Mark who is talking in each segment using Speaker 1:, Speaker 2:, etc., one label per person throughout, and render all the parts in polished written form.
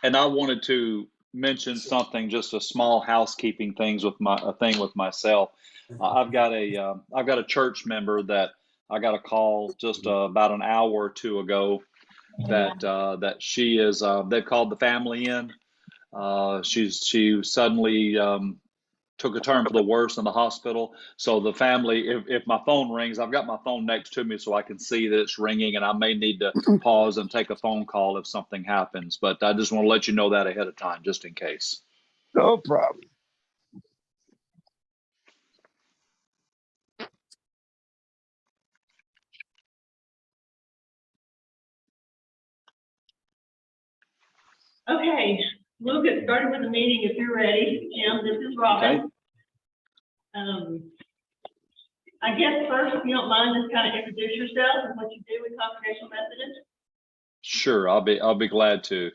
Speaker 1: And I wanted to mention something, just a small housekeeping thing with myself. I've got a church member that I got a call just about an hour or two ago that she is. They've called the family in. She suddenly took a turn for the worse in the hospital. So the family, if my phone rings, I've got my phone next to me so I can see that it's ringing, and I may need to pause and take a phone call if something happens. But I just want to let you know that ahead of time, just in case.
Speaker 2: No problem.
Speaker 3: Okay, we'll get started with the meeting if you're ready. Jim, this is Robin.
Speaker 1: Okay.
Speaker 3: I guess first, if you don't mind, just kind of introduce yourself and what you do with Congregational Methodist.
Speaker 1: Sure, I'll be glad to.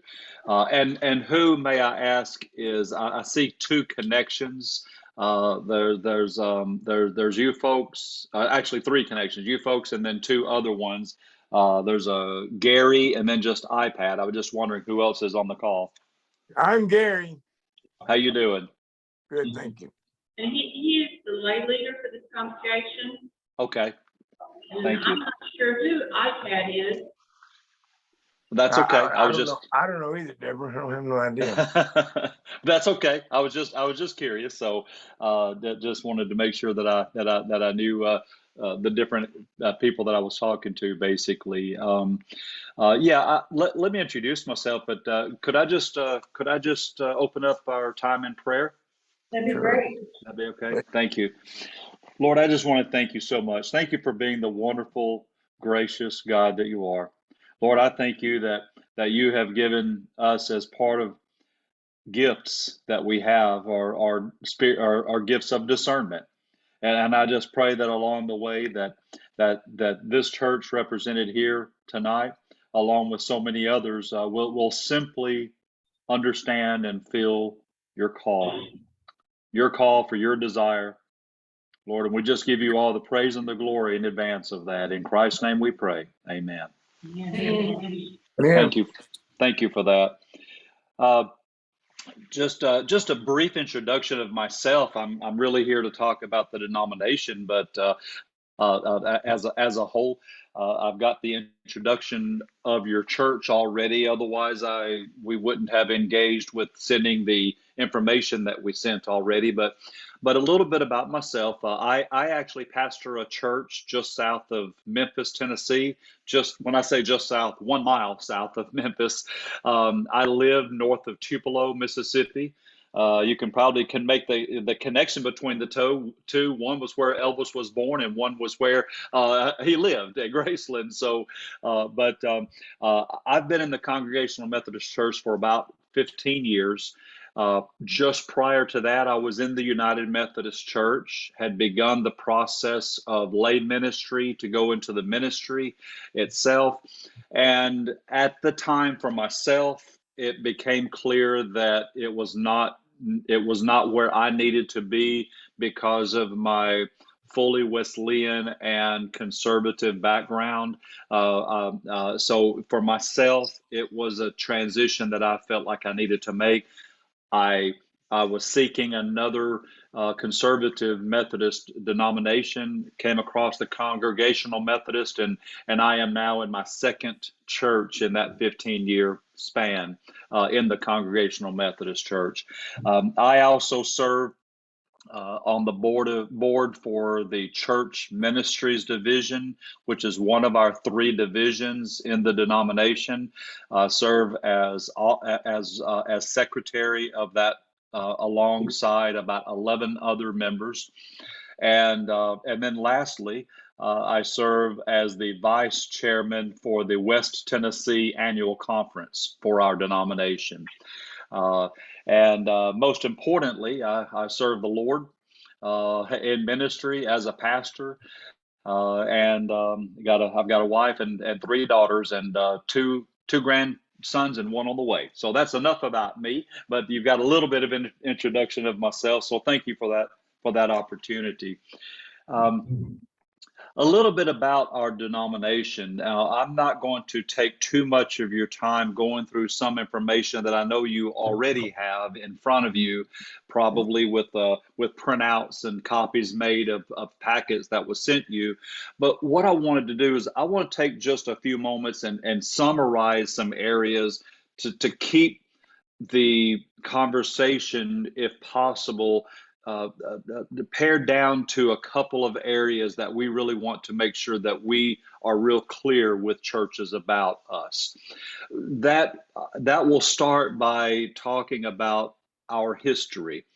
Speaker 1: And who, may I ask, is I see two connections. There's you folks, actually three connections, you folks, and then two other ones. There's a Gary, and then just iPad. I was just wondering who else is on the call.
Speaker 2: I'm Gary.
Speaker 1: How you doing?
Speaker 2: Good, thank you.
Speaker 3: And he is the lay leader for this congregation.
Speaker 1: Okay,
Speaker 3: And
Speaker 1: thank you.
Speaker 3: I'm not sure who iPad is.
Speaker 1: That's okay.
Speaker 2: I don't know either, Deborah. I don't have no idea.
Speaker 1: That's okay. I was just curious. So just wanted to make sure that I knew the different people that I was talking to, basically. Let me introduce myself, but could I just open up our time in prayer?
Speaker 3: That'd be great.
Speaker 1: That'd be okay. Thank you. Lord, I just want to thank you so much. Thank you for being the wonderful, gracious God that you are. Lord, I thank you that you have given us, as part of gifts that we have, our gifts of discernment. And I just pray that along the way that this church represented here tonight, along with so many others, will simply understand and feel your call for your desire, Lord. And we just give you all the praise and the glory in advance of that. In Christ's name we pray. Amen.
Speaker 2: Yeah.
Speaker 1: Thank you for that. Just a brief introduction of myself. I'm really here to talk about the denomination, but as a whole, I've got the introduction of your church already. Otherwise, we wouldn't have engaged with sending the information that we sent already. But a little bit about myself. I actually pastor a church just south of Memphis, Tennessee. Just when I say just south, 1 mile south of Memphis. I live north of Tupelo, Mississippi. You can make the connection between the two. One was where Elvis was born, and one was where he lived at Graceland. So, I've been in the Congregational Methodist Church for about 15 years. Just prior to that, I was in the United Methodist Church, had begun the process of lay ministry to go into the ministry itself. And at the time, for myself, it became clear that it was not where I needed to be because of my fully Wesleyan and conservative background. So for myself, it was a transition that I felt like I needed to make. I was seeking another conservative Methodist denomination, came across the Congregational Methodist, and I am now in my second church in that 15-year span in the Congregational Methodist Church. I also serve on the board for the Church Ministries Division, which is one of our 3 divisions in the denomination. Serve as secretary of that, alongside about 11 other members, and then lastly, I serve as the vice chairman for the West Tennessee Annual Conference for our denomination. And most importantly, I serve the Lord in ministry as a pastor, and I've got a wife and 3 daughters, and two grandsons and 1 on the way. So that's enough about me. But you've got a little bit of an introduction of myself. So thank you for that opportunity. A little bit about our denomination. Now, I'm not going to take too much of your time going through some information that I know you already have in front of you, probably with printouts and copies made of packets that was sent you. But what I wanted to do is I want to take just a few moments and summarize some areas to keep the conversation, if possible, pared down to a couple of areas that we really want to make sure that we are real clear with churches about us. That will start by talking about our history.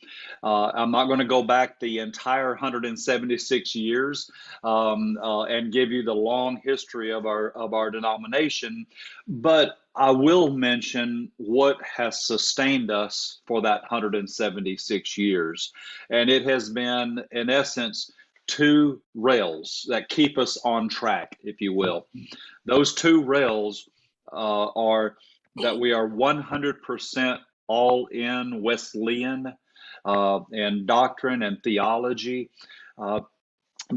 Speaker 1: I'm not going to go back the entire 176 years and give you the long history of our denomination, but I will mention what has sustained us for that 176 years. And it has been, in essence, two rails that keep us on track, if you will. Those two rails are that we are 100% all in Wesleyan in doctrine and theology.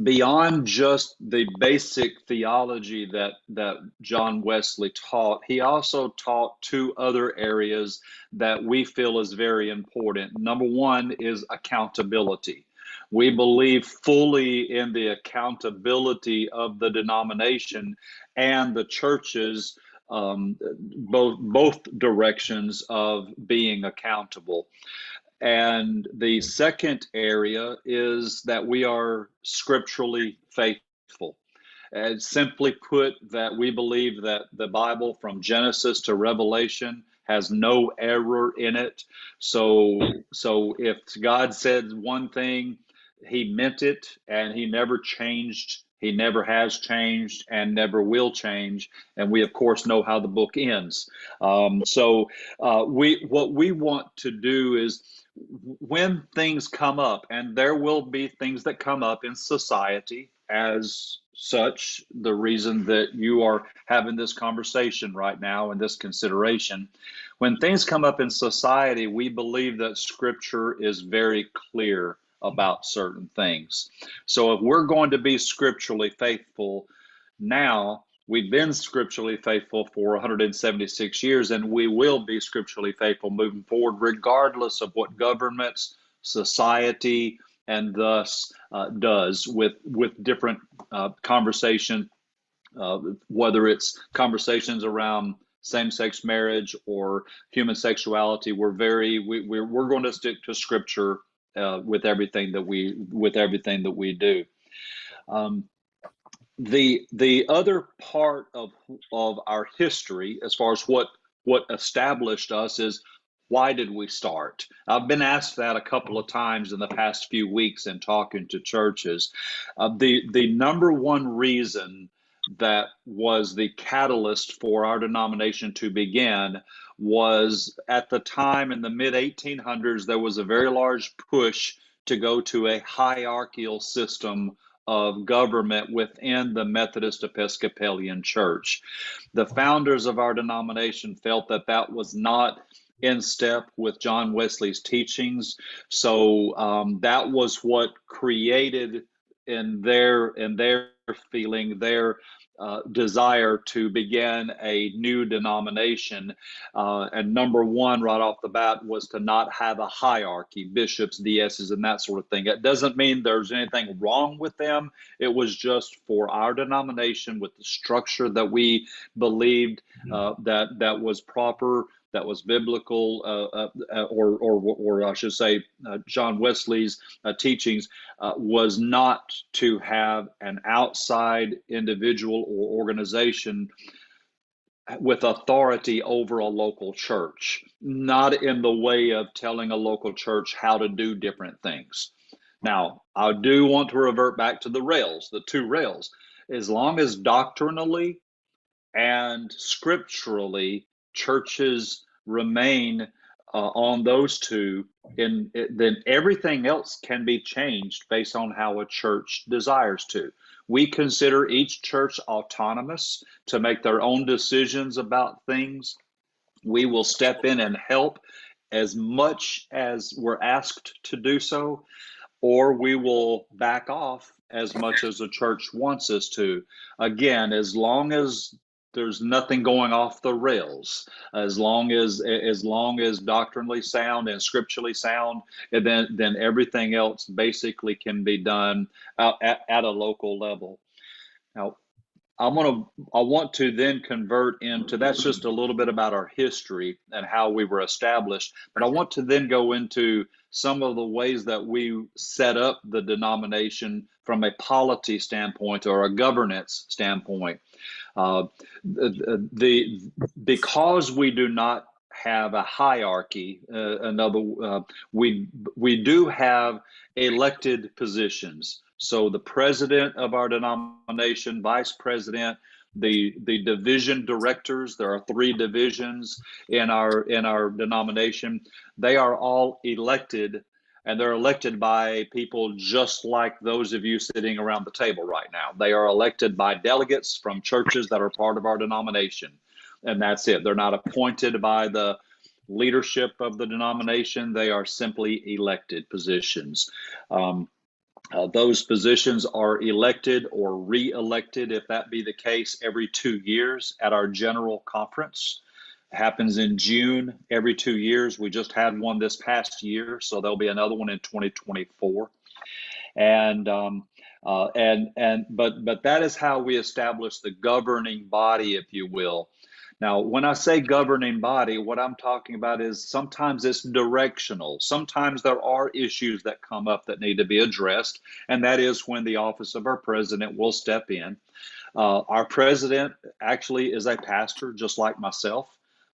Speaker 1: Beyond just the basic theology that John Wesley taught, he also taught two other areas that we feel is very important. Number one is accountability. We believe fully in the accountability of the denomination and the churches, both directions of being accountable. And the second area is that we are scripturally faithful. And simply put, that we believe that the Bible from Genesis to Revelation has no error in it. So if God said one thing, he meant it, and he never changed. He never has changed and never will change. And we, of course, know how the book ends. What we want to do is, when things come up, and there will be things that come up in society as such, the reason that you are having this conversation right now and this consideration, when things come up in society, we believe that Scripture is very clear about certain things. So if we're going to be scripturally faithful now, we've been scripturally faithful for 176 years, and we will be scripturally faithful moving forward, regardless of what governments, society, and thus does with different conversation, whether it's conversations around same-sex marriage or human sexuality. We're going to stick to Scripture with everything that we do. The other part of our history, as far as what established us, is why did we start? I've been asked that a couple of times in the past few weeks in talking to churches. The number one reason that was the catalyst for our denomination to begin was, at the time in the mid-1800s, there was a very large push to go to a hierarchical system of government within the Methodist Episcopalian Church. The founders of our denomination felt that that was not in step with John Wesley's teachings. So that was what created in their feeling, their desire to begin a new denomination. And number one, right off the bat, was to not have a hierarchy, bishops, DSs, and that sort of thing. It doesn't mean there's anything wrong with them. It was just for our denomination, with the structure that we believed that was proper, that was biblical, or I should say, John Wesley's teachings, was not to have an outside individual or organization with authority over a local church, not in the way of telling a local church how to do different things. Now, I do want to revert back to the rails, the two rails. As long as doctrinally and scripturally churches remain on those two, then everything else can be changed based on how a church desires to. We consider each church autonomous to make their own decisions about things. We will step in and help as much as we're asked to do so, or we will back off as much as the church wants us to. Again, as long as there's nothing going off the rails, as long as doctrinally sound and scripturally sound, and then everything else basically can be done at a local level. Now, I want to then convert into, that's just a little bit about our history and how we were established, but I want to then go into some of the ways that we set up the denomination from a polity standpoint or a governance standpoint. Because we do not have a hierarchy, we do have elected positions. So the president of our denomination, vice president, the division directors, there are 3 divisions in our denomination. They are all elected, and they're elected by people just like those of you sitting around the table right now. They are elected by delegates from churches that are part of our denomination, and that's it. They're not appointed by the leadership of the denomination. They are simply elected positions. Those positions are elected or re-elected, if that be the case, every 2 years at our general conference. It happens in June every 2 years. We just had one this past year, so there'll be another one in 2024. But that is how we establish the governing body, if you will. Now, when I say governing body, what I'm talking about is sometimes it's directional. Sometimes there are issues that come up that need to be addressed, and that is when the office of our president will step in. Our president actually is a pastor, just like myself.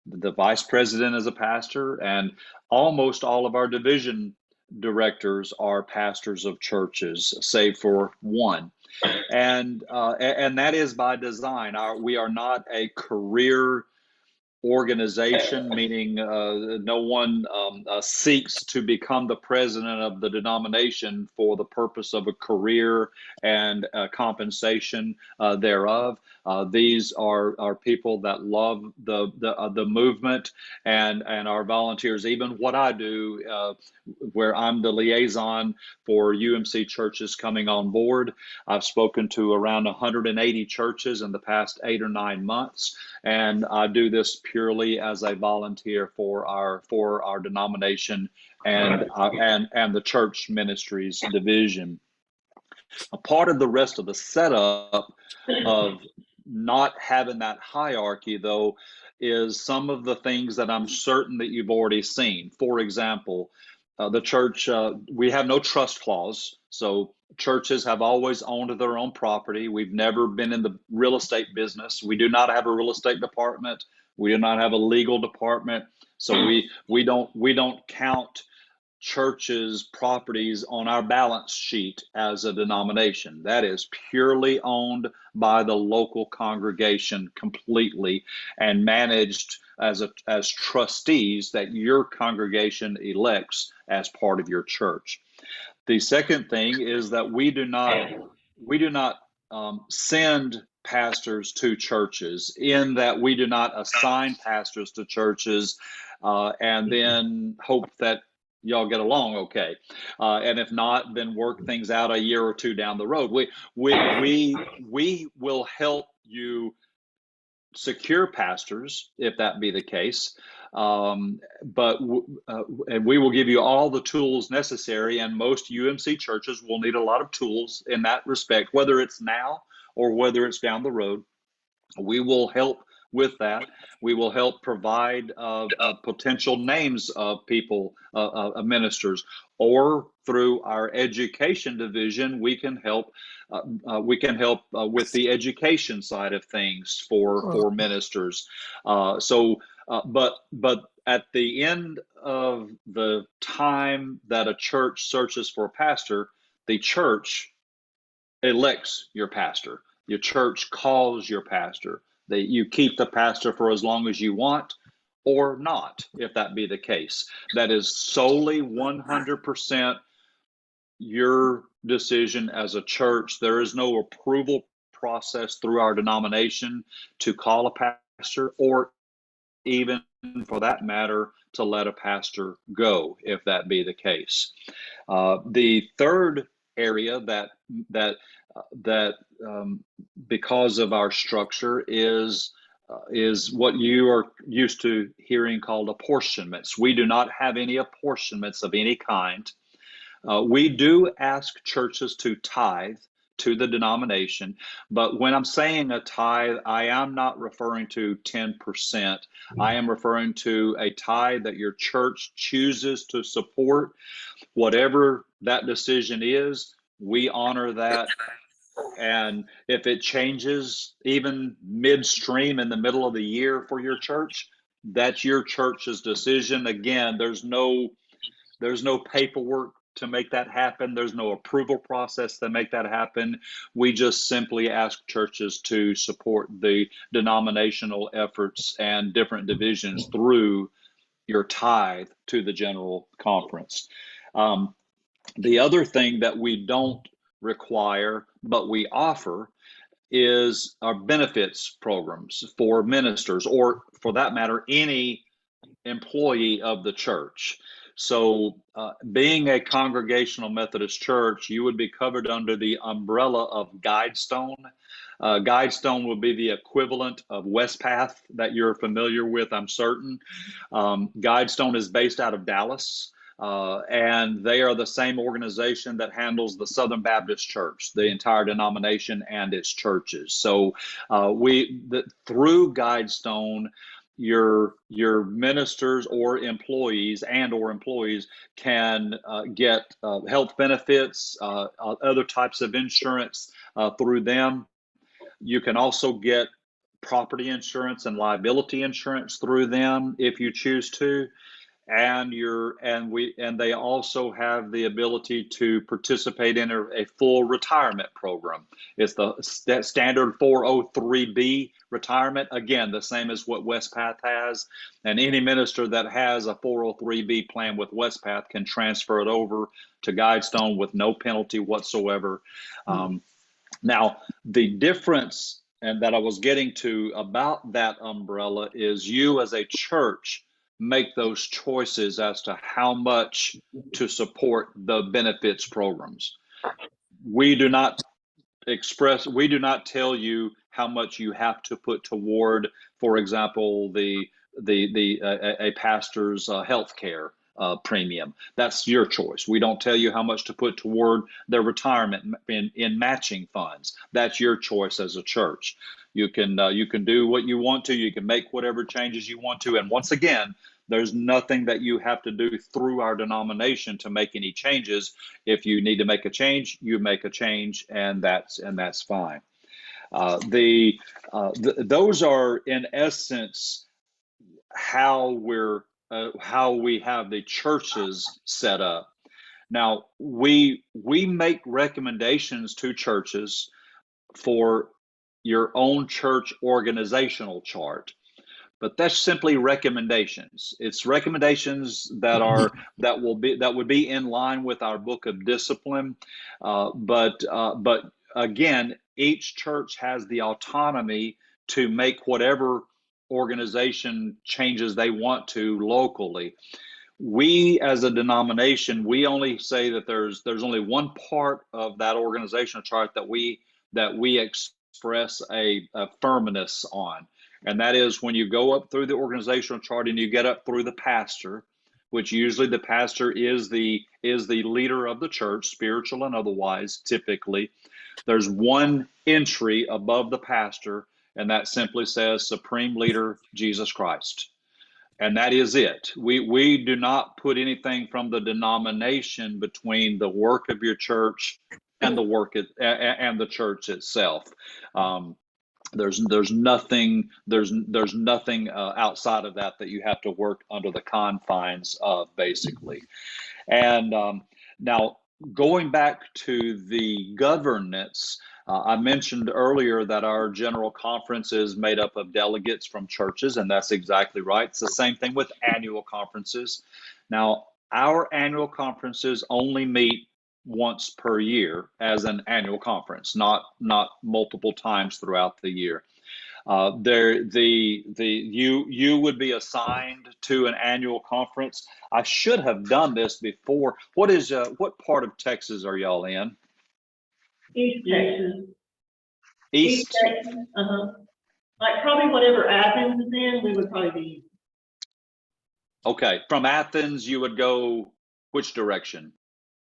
Speaker 1: The vice president is a pastor, and almost all of our division directors are pastors of churches, save for one. And that is by design. We are not a career organization, meaning no one seeks to become the president of the denomination for the purpose of a career and compensation thereof. These are people that love the movement and are volunteers. Even what I do, where I'm the liaison for UMC churches coming on board. I've spoken to around 180 churches in the past 8 or 9 months, and I do this purely as a volunteer for our denomination and the church ministries division. A part of the rest of the setup of not having that hierarchy, though, is some of the things that I'm certain that you've already seen. For example, the church, we have no trust clause, so churches have always owned their own property. We've never been in the real estate business. We do not have a real estate department. We do not have a legal department. So we don't count churches' properties on our balance sheet as a denomination. That is purely owned by the local congregation completely and managed as trustees that your congregation elects as part of your church. The second thing is that we do not send pastors to churches, in that we do not assign pastors to churches and then hope that y'all get along okay, and if not, then work things out a year or 2 down the road. We will help you secure pastors if that be the case, and we will give you all the tools necessary, and most UMC churches will need a lot of tools in that respect, whether it's now or whether it's down the road. We will help with that. We will help provide potential names of people, ministers, or through our education division, we can help. With the education side of things for ministers. But at the end of the time that a church searches for a pastor, the church elects your pastor. Your church calls your pastor. You keep the pastor for as long as you want, or not, if that be the case. That is solely 100% your decision as a church. There is no approval process through our denomination to call a pastor, or even for that matter, to let a pastor go, if that be the case. The third area that because of our structure is what you are used to hearing called apportionments. We do not have any apportionments of any kind. We do ask churches to tithe to the denomination, but when I'm saying a tithe, I am not referring to 10%. I am referring to a tithe that your church chooses to support. Whatever that decision is, we honor that. And if it changes even midstream in the middle of the year for your church, that's your church's decision. Again, there's no paperwork to make that happen. There's no approval process to make that happen. We just simply ask churches to support the denominational efforts and different divisions through your tithe to the general conference. The other thing that we don't require, but we offer, is our benefits programs for ministers, or for that matter, any employee of the church. So being a Congregational Methodist Church, you would be covered under the umbrella of Guidestone. Guidestone would be the equivalent of Westpath that you're familiar with, I'm certain. Guidestone is based out of Dallas. And they are the same organization that handles the Southern Baptist Church, the entire denomination and its churches. So through Guidestone, your ministers or employees can get health benefits, other types of insurance through them. You can also get property insurance and liability insurance through them if you choose to. And they also have the ability to participate in a full retirement program. It's the standard 403B retirement, again, the same as what Westpath has. And any minister that has a 403B plan with Westpath can transfer it over to Guidestone with no penalty whatsoever. Now, the difference, and that I was getting to about that umbrella, is you as a church make those choices as to how much to support the benefits programs. We do not tell you how much you have to put toward, for example, a pastor's health care premium. That's your choice. We don't tell you how much to put toward their retirement in matching funds. That's your choice as a church. You can do what you want to. You can make whatever changes you want to. And once again, there's nothing that you have to do through our denomination to make any changes. If you need to make a change, you make a change, and that's fine. Those are in essence how we have the churches set up. Now we make recommendations to churches for your own church organizational chart. But that's simply recommendations. It's recommendations that would be in line with our book of discipline. But again, each church has the autonomy to make whatever organization changes they want to locally. We, as a denomination, we only say that there's only one part of that organizational chart that we express a firmness on. And that is when you go up through the organizational chart and you get up through the pastor, which usually the pastor is the leader of the church, spiritual and otherwise, typically. There's one entry above the pastor, and that simply says Supreme Leader Jesus Christ. And that is it. We do not put anything from the denomination between the work of your church and the church itself. There's nothing outside of that you have to work under the confines of, basically. And now going back to the governance, I mentioned earlier that our general conference is made up of delegates from churches, and that's exactly right. It's the same thing with annual conferences. Now, our annual conferences only meet once per year as an annual conference, not multiple times throughout the year. You would be assigned to an annual conference. I should have done this before. What part of Texas are y'all in?
Speaker 3: East Texas.
Speaker 1: East?
Speaker 3: Texas, like probably whatever Athens is in, we would probably be.
Speaker 1: Okay, from Athens, you would go which direction?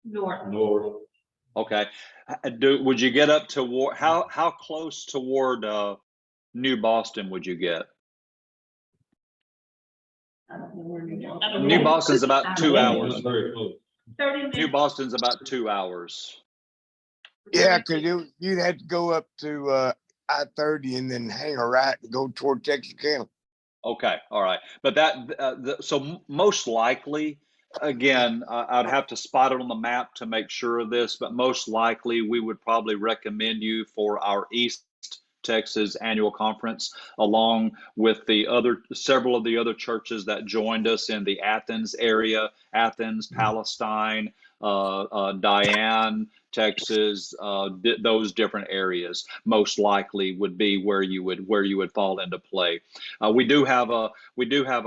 Speaker 3: North.
Speaker 1: Okay. Would you get up toward, how close toward New Boston would you get?
Speaker 3: I don't know where New Boston.
Speaker 1: New Boston's about 2 hours.
Speaker 2: Very close.
Speaker 3: 30 minutes.
Speaker 1: New Boston's about 2 hours.
Speaker 2: Yeah, because you'd have to go up to I-30 and then hang a right and go toward Texarkana.
Speaker 1: Okay, all right. But so most likely, again, I'd have to spot it on the map to make sure of this, but most likely we would probably recommend you for our East Texas annual conference, along with several of the other churches that joined us in the Athens area, Athens, Palestine, Diane, Texas, those different areas most likely would be where you would fall into play. We do have a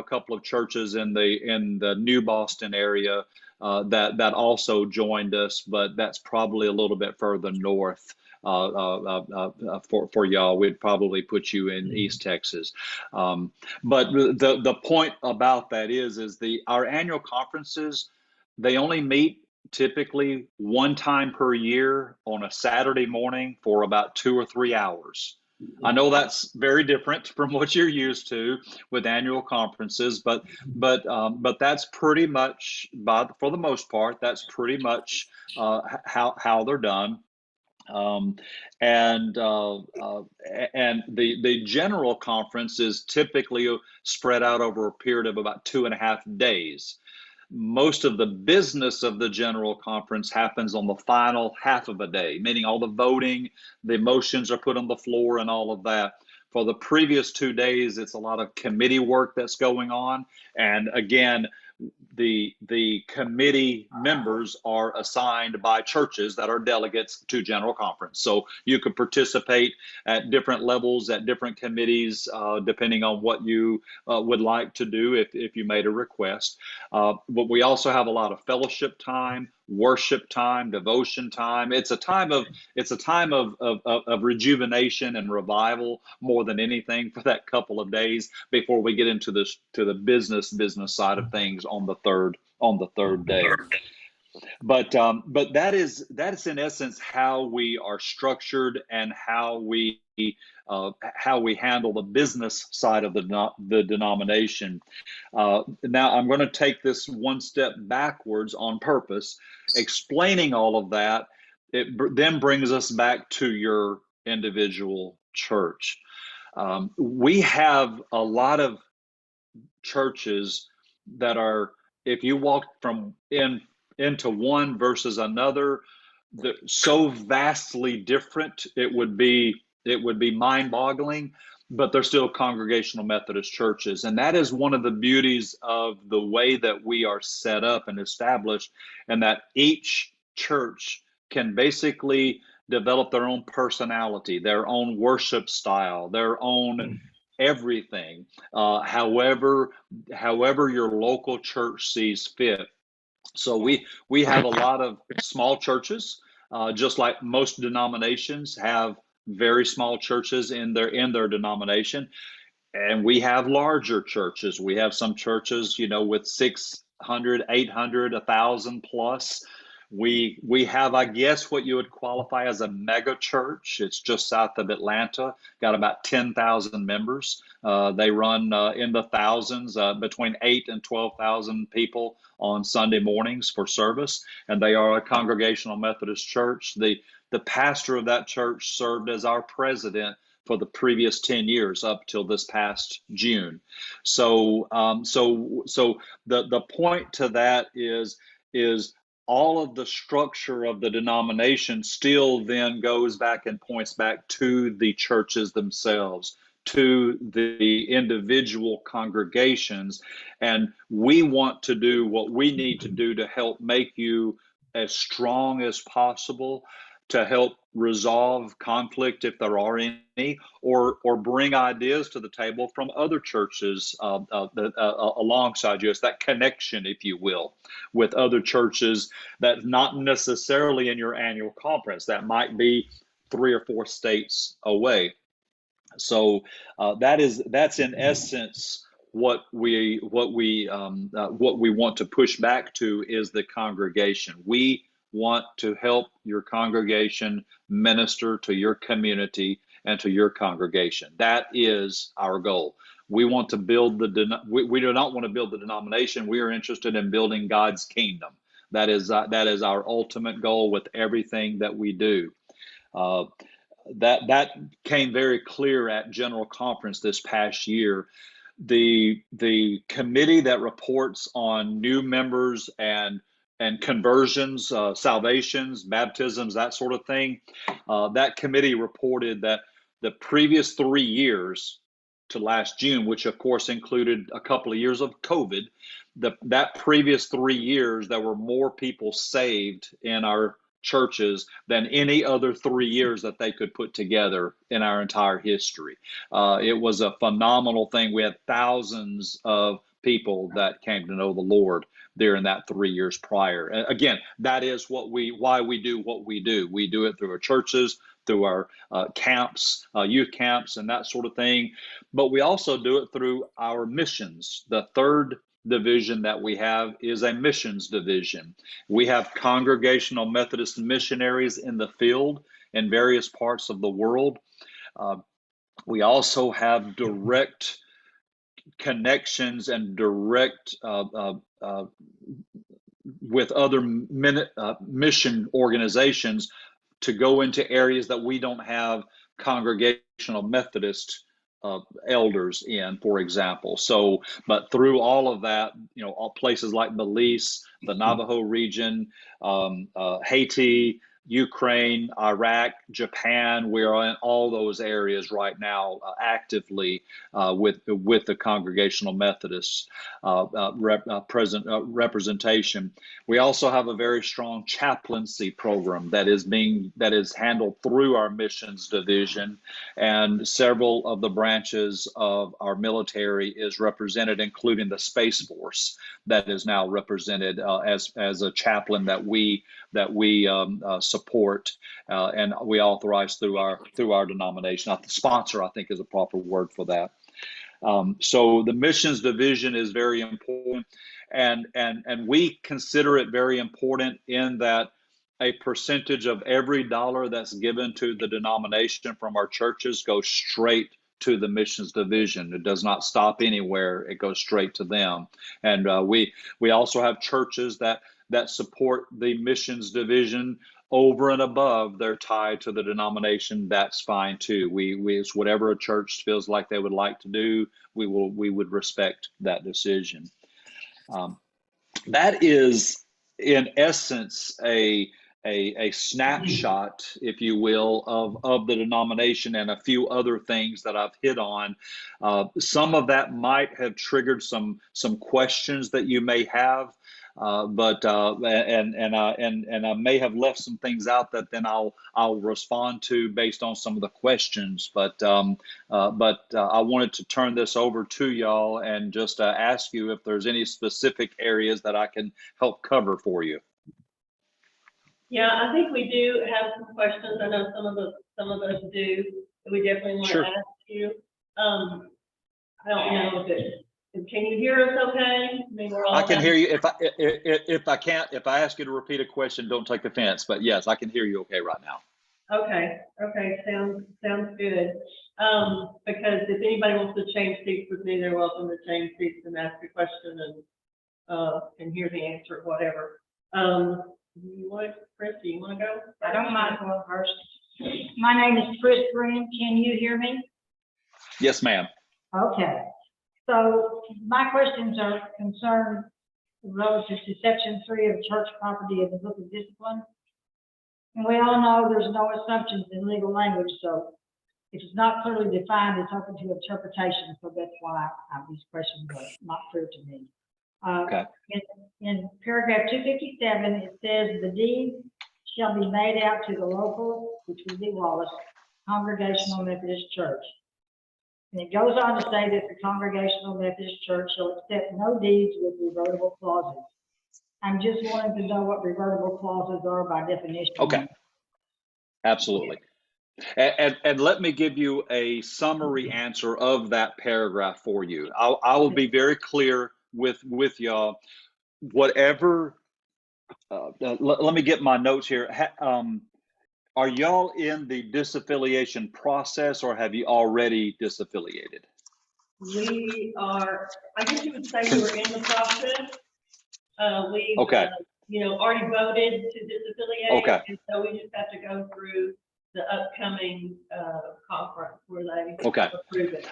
Speaker 1: couple of churches in the New Boston area that also joined us, but that's probably a little bit further north. For y'all, we'd probably put you in East Texas. But the point about that is our annual conferences, they only meet typically one time per year on a Saturday morning for about 2 or 3 hours. I know that's very different from what you're used to with annual conferences, but that's pretty much, for the most part, that's pretty much how they're done. And the general conference is typically spread out over a period of about 2.5 days. Most of the business of the general conference happens on the final half of a day, meaning all the voting, the motions are put on the floor and all of that. For the previous 2 days, it's a lot of committee work that's going on. And again, the committee members are assigned by churches that are delegates to general conference. So you could participate at different levels, at different committees, depending on what you would like to do if you made a request. But we also have a lot of fellowship time, worship time, devotion time. It's a time of rejuvenation and revival more than anything for that couple of days before we get into the business side of things on the third day. But that is in essence how we are structured and how we handle the business side of the denomination. Now I'm going to take this one step backwards on purpose, explaining all of that. It then brings us back to your individual church. We have a lot of churches that are, if you walk from into one versus another, so vastly different, it would be mind-boggling, but they're still Congregational Methodist churches. And that is one of the beauties of the way that we are set up and established, and that each church can basically develop their own personality, their own worship style, their own everything, however your local church sees fit. So we have a lot of small churches, just like most denominations have very small churches in their denomination, and we have larger churches. We have some churches, with 600, 800, 1,000 plus. We have, I guess, what you would qualify as a mega church. It's just south of Atlanta, got about 10,000 members. They run in the thousands, between 8,000 and 12,000 people on Sunday mornings for service, and they are a Congregational Methodist Church. The pastor of that church served as our president for the previous 10 years up till this past June. So the point to that is all of the structure of the denomination still then goes back and points back to the churches themselves, to the individual congregations. And we want to do what we need to do to help make you as strong as possible. to help resolve conflict if there are any, or bring ideas to the table from other churches alongside you. It's that connection, if you will, with other churches that's not necessarily in your annual conference. That might be 3 or 4 states away. So that's in essence what we want to push back to is the congregation. We want to help your congregation minister to your community and to your congregation. That is our goal. We want to build we do not want to build the denomination. We are interested in building God's kingdom. That is our ultimate goal with everything that we do. That came very clear at General Conference this past year. The committee that reports on new members and conversions, salvations, baptisms, that sort of thing, that committee reported that the previous 3 years to last June, which of course included a couple of years of COVID, that previous 3 years, there were more people saved in our churches than any other 3 years that they could put together in our entire history. It was a phenomenal thing. We had thousands of people that came to know the Lord during that 3 years prior. Again, that is why we do what we do. We do it through our churches, through our camps, youth camps, and that sort of thing. But we also do it through our missions. The third division that we have is a missions division. We have Congregational Methodist missionaries in the field in various parts of the world. We also have direct connections and direct with other mission organizations to go into areas that we don't have Congregational Methodist elders in, for example. So, but through all of that, all places like Belize, the Navajo region, Haiti, Ukraine, Iraq, Japan, we are in all those areas right now actively with the Congregational Methodists representation. We also have a very strong chaplaincy program that is handled through our missions division, and several of the branches of our military is represented, including the Space Force that is now represented as a chaplain that we support and we authorize through our denomination. Sponsor, I think, is a proper word for that. So the missions division is very important, and we consider it very important in that a percentage of every dollar that's given to the denomination from our churches goes straight to the missions division. It does not stop anywhere. It goes straight to them. And we also have churches that support the missions division over and above their tie to the denomination. That's fine too. It's whatever a church feels like they would like to do, we would respect that decision. That is, in essence, a snapshot, if you will, of the denomination and a few other things that I've hit on. Some of that might have triggered some questions that you may have. But I may have left some things out that then I'll respond to based on some of the questions. But I wanted to turn this over to y'all and just ask you if there's any specific areas that I can help cover for you.
Speaker 3: Yeah, I think we do have some questions. I know some of us do. We definitely want to ask you. I don't know can you hear us okay? I mean, we're all
Speaker 1: I can hear you. If I ask you to repeat a question, don't take offense. But yes, I can hear you okay right now.
Speaker 3: Okay. Sounds good. Because if anybody wants to change seats with me, they're welcome to change seats and ask a question and hear the answer, whatever. Chris, do you want to go?
Speaker 4: I don't mind going first. My name is Chris Green. Can you hear me?
Speaker 1: Yes, ma'am.
Speaker 4: Okay. So my questions are concerned relative to Section 3 of Church Property of the Book of Discipline. And we all know there's no assumptions in legal language, so if it's not clearly defined, it's open to interpretation. So that's why these questions are not clear to me.
Speaker 1: Okay.
Speaker 4: In paragraph 257, it says the deed shall be made out to the local, which would be Wallace, Congregational Methodist Church. And it goes on to say that the Congregational Methodist Church shall accept no deeds with revertible clauses. I'm just wanting to know what revertible clauses are by definition.
Speaker 1: Okay, absolutely. And let me give you a summary answer of that paragraph for you. I will be very clear with y'all. Whatever, let me get my notes here. Are y'all in the disaffiliation process, or have you already disaffiliated?
Speaker 3: We are, I guess you would say we were in the process. We,
Speaker 1: okay.
Speaker 3: Already voted to disaffiliate.
Speaker 1: Okay.
Speaker 3: And so we just have to go through the upcoming conference where they approve it.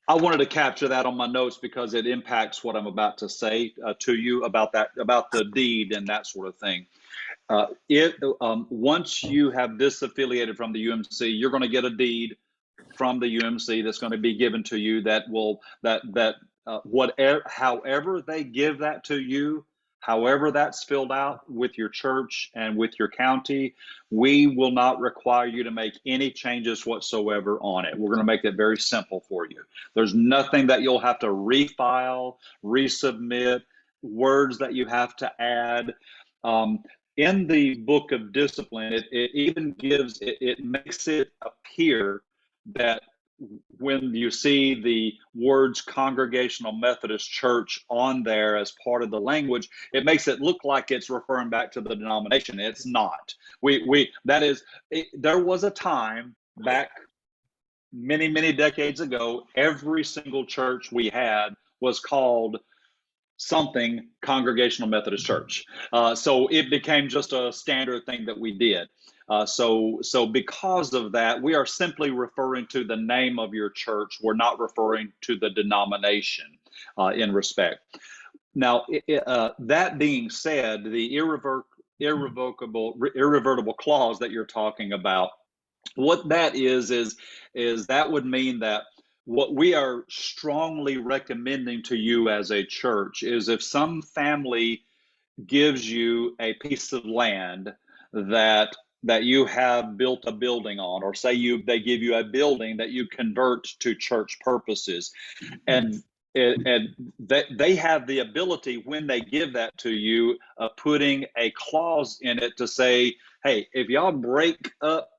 Speaker 1: I wanted to capture that on my notes because it impacts what I'm about to say to you about the deed and that sort of thing. Once you have disaffiliated from the UMC, you're going to get a deed from the UMC that's going to be given to you however they give that to you, however that's filled out with your church and with your county, we will not require you to make any changes whatsoever on it. We're going to make it very simple for you. There's nothing that you'll have to refile, resubmit, words that you have to add. In the book of discipline, it even gives, it makes it appear that when you see the words Congregational Methodist Church on there as part of the language, it makes it look like it's referring back to the denomination. It's not. There was a time back many, many decades ago, every single church we had was called something Congregational Methodist Church. So it became just a standard thing that we did. So because of that, we are simply referring to the name of your church. We're not referring to the denomination in respect. Now, that being said, the irrevertible clause that you're talking about, what that is that would mean that what we are strongly recommending to you as a church is if some family gives you a piece of land that you have built a building on, or say they give you a building that you convert to church purposes, and they have the ability when they give that to you of putting a clause in it to say, hey, if y'all break up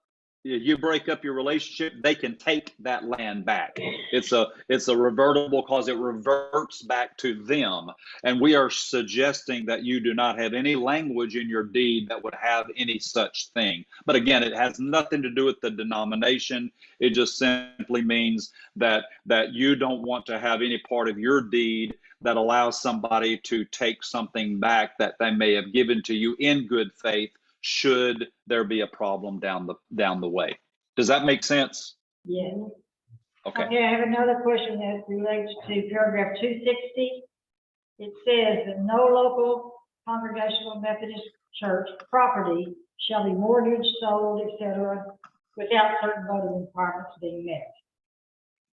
Speaker 1: your relationship, they can take that land back. It's a revertible clause. It reverts back to them. And we are suggesting that you do not have any language in your deed that would have any such thing. But again, it has nothing to do with the denomination. It just simply means that you don't want to have any part of your deed that allows somebody to take something back that they may have given to you in good faith, should there be a problem down the way. Does that make sense?
Speaker 4: Yes.
Speaker 1: Okay.
Speaker 4: Okay, I have another question that relates to paragraph 260. It says that no local Congregational Methodist Church property shall be mortgaged, sold, etc., without certain voting requirements being met.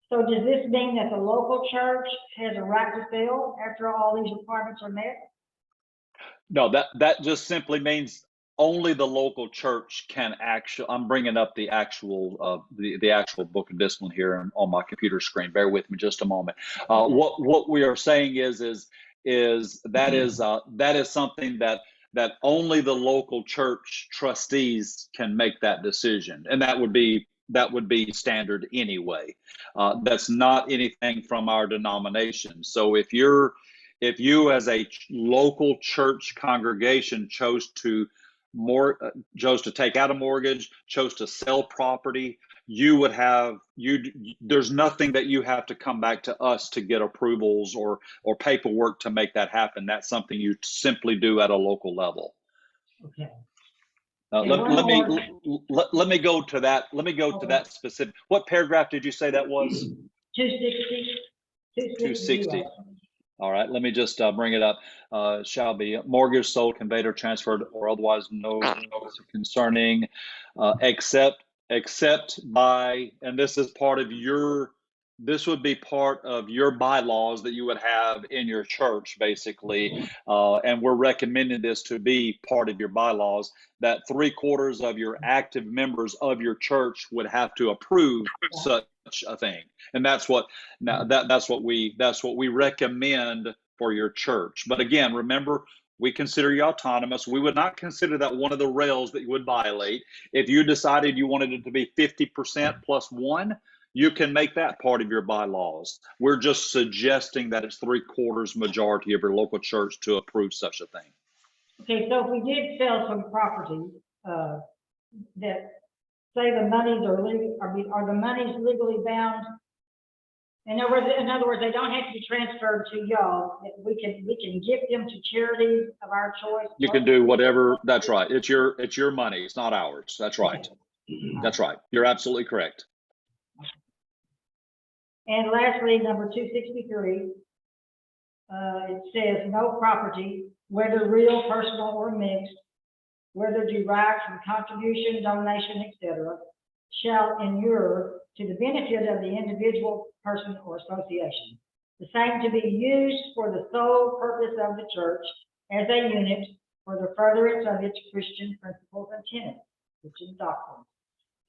Speaker 4: So does this mean that the local church has a right to sell after all these requirements are met?
Speaker 1: No, that just simply means only the local church can actually. I'm bringing up the actual the actual book of discipline here on my computer screen. Bear with me just a moment. What we are saying is that is something that only the local church trustees can make that decision, and that would be standard anyway. That's not anything from our denomination. So if you as a local church congregation chose to take out a mortgage, chose to sell property, there's nothing that you have to come back to us to get approvals or paperwork to make that happen. That's something you simply do at a local level.
Speaker 4: Okay.
Speaker 1: Let me go to that. Let me go to that specific. What paragraph did you say that was?
Speaker 4: 260.
Speaker 1: 260. All right, let me just bring it up. Shall be mortgaged, sold, conveyed, or transferred, or otherwise no concerning, except by, and this is part of your This would be part of your bylaws that you would have in your church, basically. And we're recommending this to be part of your bylaws, that 3/4 of your active members of your church would have to approve such a thing. And that's what we recommend for your church. But again, remember, we consider you autonomous. We would not consider that one of the rails that you would violate. If you decided you wanted it to be 50% plus one, you can make that part of your bylaws. We're just suggesting that it's 3/4 majority of your local church to approve such a thing.
Speaker 4: Okay, so if we did sell some property, that say the monies are legal, are the monies legally bound? In other words, they don't have to be transferred to y'all. We can give them to charities of our choice.
Speaker 1: You can do whatever. That's right. It's your money. It's not ours. That's right. That's right. You're absolutely correct.
Speaker 4: And lastly, number 263, it says no property, whether real, personal, or mixed, whether derived from contribution, donation, etc., shall inure to the benefit of the individual, person, or association. The same to be used for the sole purpose of the church as a unit for the furtherance of its Christian principles and tenets, which is doctrine.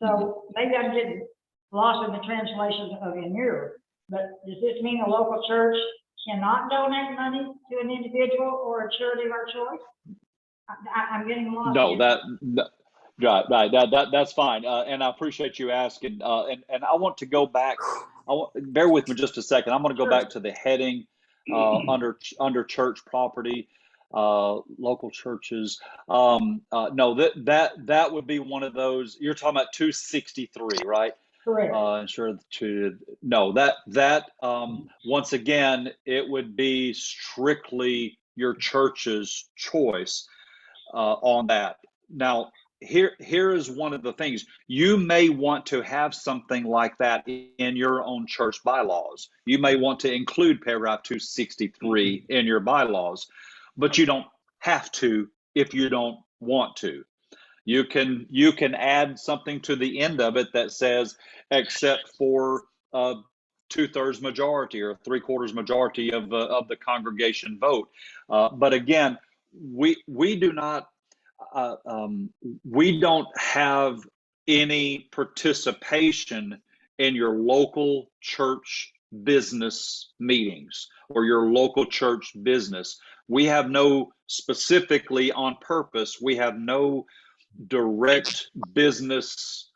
Speaker 4: So maybe I'm getting lost in the translation of inure, but does this mean a local church cannot donate money to an individual or a charity of our choice? I'm getting lost.
Speaker 1: No, right. That's fine. And I appreciate you asking. And I want to go back. Bear with me just a second. I'm going to go back to the heading under church property, local churches. No, that would be one of those. You're talking about 263, right?
Speaker 4: Correct.
Speaker 1: Once again, it would be strictly your church's choice on that. Now, here is one of the things. You may want to have something like that in your own church bylaws. You may want to include paragraph 263 in your bylaws, but you don't have to if you don't want to. You can add something to the end of it that says, except for 2/3 majority or 3/4 majority of the congregation vote. But again, we don't have any participation in your local church business meetings or your local church business. We have no, specifically on purpose, we have no direct business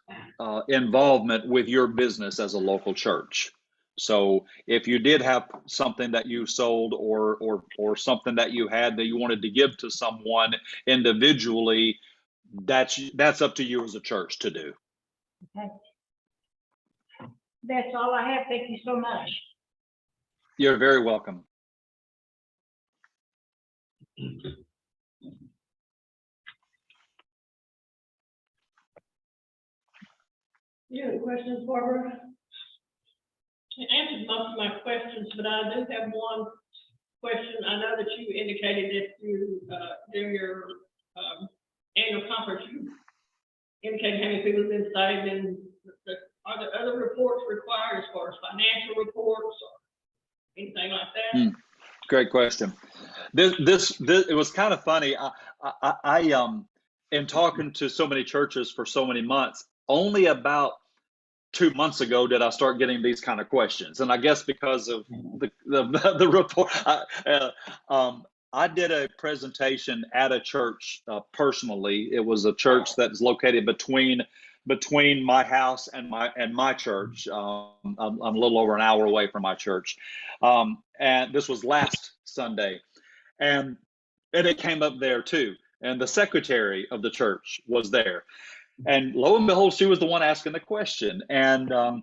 Speaker 1: involvement with your business as a local church. So if you did have something that you sold or something that you had that you wanted to give to someone individually, that's up to you as a church to do.
Speaker 4: Okay. That's all I have. Thank you so much.
Speaker 1: You're very welcome.
Speaker 3: You have any questions, Barbara? You answered most of my questions, but I do have one question. I know that you indicated that you, during your annual conference, you indicated how many people have been saved, and are there other reports required as far as financial reports or anything like that?
Speaker 1: Great question. This it was kind of funny. I in talking to so many churches for so many months, only about 2 months ago did I start getting these kind of questions, and I guess because of the report, I did a presentation at a church personally. It was a church that's located between my house and my church. I'm a little over an hour away from my church, and this was last Sunday, and it came up there too. And the secretary of the church was there. And lo and behold, she was the one asking the question, and I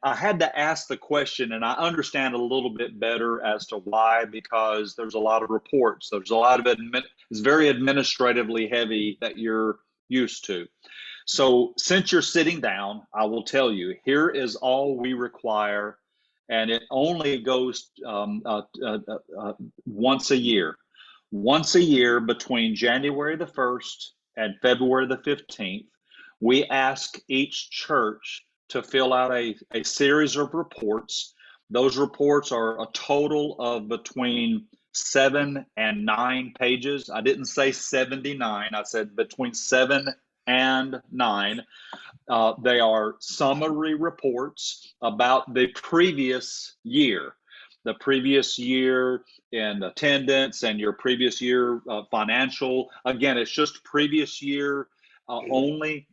Speaker 1: had to ask the question, and I understand a little bit better as to why, because there's a lot of reports, there's a lot of it's very administratively heavy that you're used to. So since you're sitting down, I will tell you, here is all we require, and it only goes once a year. Once a year between January the 1st and February the 15th, we ask each church to fill out a series of reports. Those reports are a total of between 7 and 9 pages. I didn't say 79. I said between 7 and 9. They are summary reports about the previous year in attendance and your previous year financial. Again, it's just previous year only,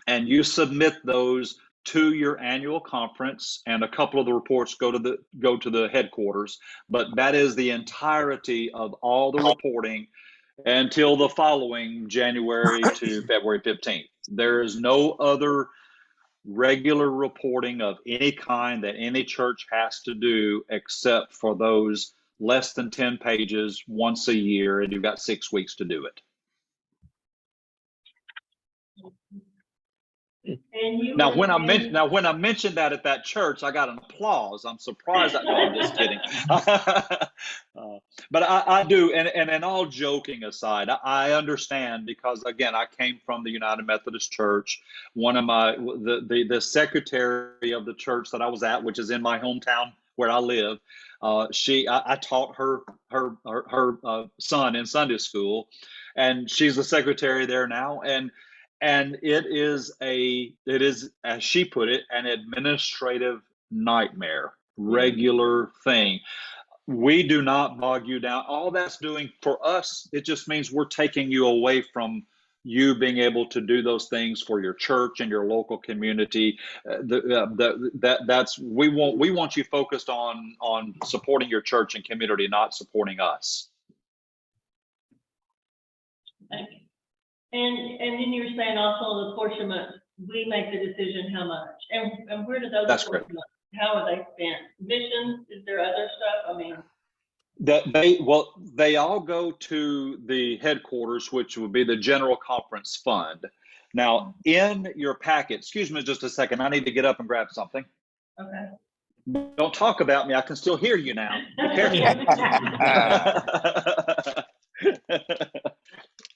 Speaker 1: and you submit those to your annual conference, and a couple of the reports go to the headquarters. But that is the entirety of all the reporting until the following January to February 15th. There is no other regular reporting of any kind that any church has to do except for those less than 10 pages once a year, and you've got 6 weeks to do it.
Speaker 3: And
Speaker 1: Now, when I mentioned that at that church, I got an applause. I'm surprised. No, I'm just kidding. But I do, and all joking aside, I understand, because again, I came from the United Methodist Church. One of the secretary of the church that I was at, which is in my hometown where I live, I taught her son in Sunday school, and she's the secretary there now, and it is, as she put it, an administrative nightmare, regular thing. We do not bog you down. All that's doing for us, it just means we're taking you away from you being able to do those things for your church and your local community. We want you focused on supporting your church and community, not supporting us.
Speaker 3: Thank you. And then you're saying also the apportionment, we make the decision how much, and where do those apportionments, how are they spent? Missions? Is there other stuff? I mean,
Speaker 1: they all go to the headquarters, which would be the General Conference Fund. Now, in your packet, excuse me just a second, I need to get up and grab something.
Speaker 3: Okay.
Speaker 1: Don't talk about me. I can still hear you now. Be careful.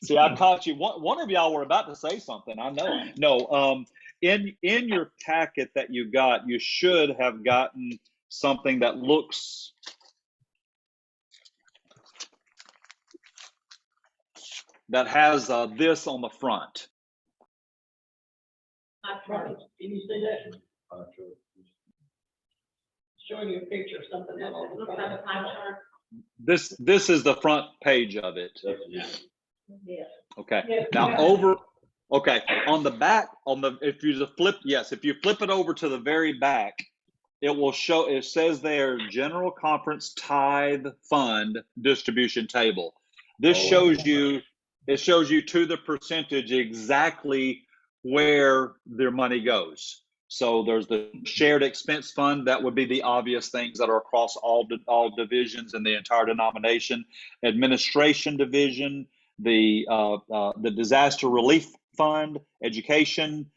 Speaker 1: See, I caught you. One of y'all were about to say something. I know. No. In your packet that you got, you should have gotten something that looks that has this on the front.
Speaker 3: Can you see that? Showing you a picture of something that looks like a pie chart.
Speaker 1: This is the front page of it.
Speaker 3: Yeah.
Speaker 1: Okay.
Speaker 3: Yeah.
Speaker 1: Now on the back, if you flip it over to the very back, it will show, it says there, General Conference Tithe Fund Distribution Table. This shows you to the percentage exactly where their money goes. So there's the shared expense fund. That would be the obvious things that are across all divisions in the entire denomination. Administration division, the disaster relief fund, education,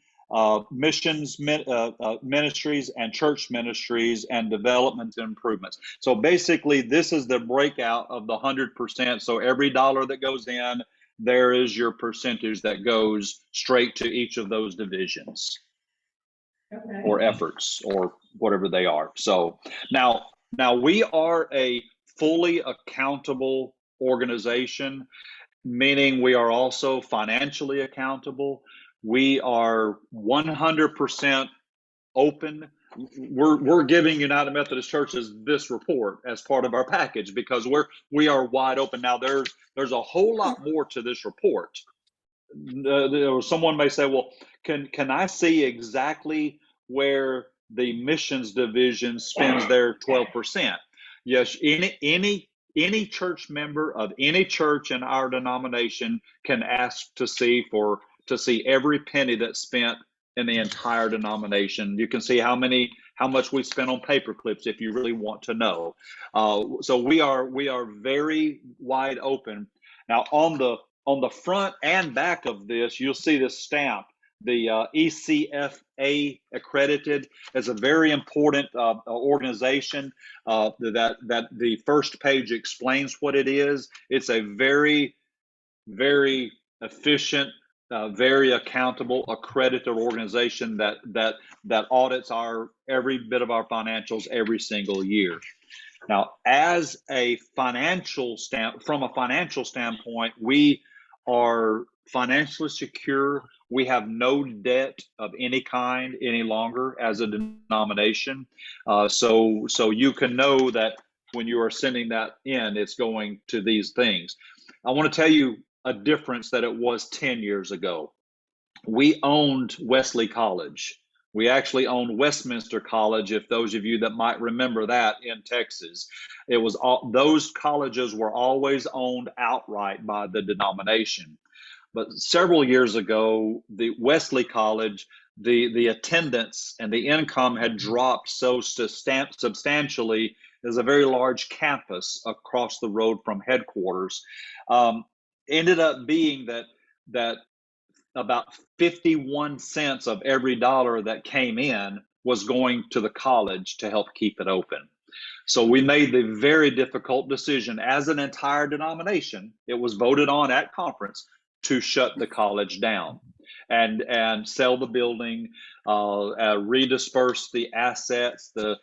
Speaker 1: missions ministries, and church ministries, and development improvements. So basically, this is the breakout of the 100%. So every dollar that goes in, there is your percentage that goes straight to each of those divisions. Okay. Or efforts, or whatever they are. So now we are a fully accountable organization, meaning we are also financially accountable. We are 100% open. We're giving United Methodist Churches this report as part of our package because we are wide open. Now there's a whole lot more to this report. Someone may say, well, can I see exactly where the missions division spends their 12%? Yes, any church member of any church in our denomination can ask to see every penny that's spent in the entire denomination. You can see how much we spent on paper clips if you really want to know. So we are very wide open. Now on the front and back of this, you'll see this stamp, the ECFA accredited, is a very important organization that the first page explains what it is. It's a very, very efficient very accountable, accredited organization that audits every bit of our financials every single year. Now, from a financial standpoint, we are financially secure. We have no debt of any kind any longer as a denomination. So you can know that when you are sending that in, it's going to these things. I want to tell you a difference that it was 10 years ago. We owned Wesley College. We actually owned Westminster College, if those of you that might remember that, in Texas. It was those colleges were always owned outright by the denomination. But several years ago, the Wesley College, the attendance and the income had dropped so substantially. There's a very large campus across the road from headquarters. Ended up being that about 51 cents of every dollar that came in was going to the college to help keep it open. So we made the very difficult decision as an entire denomination. It was voted on at conference to shut the college down and sell the building, redisperse the assets, the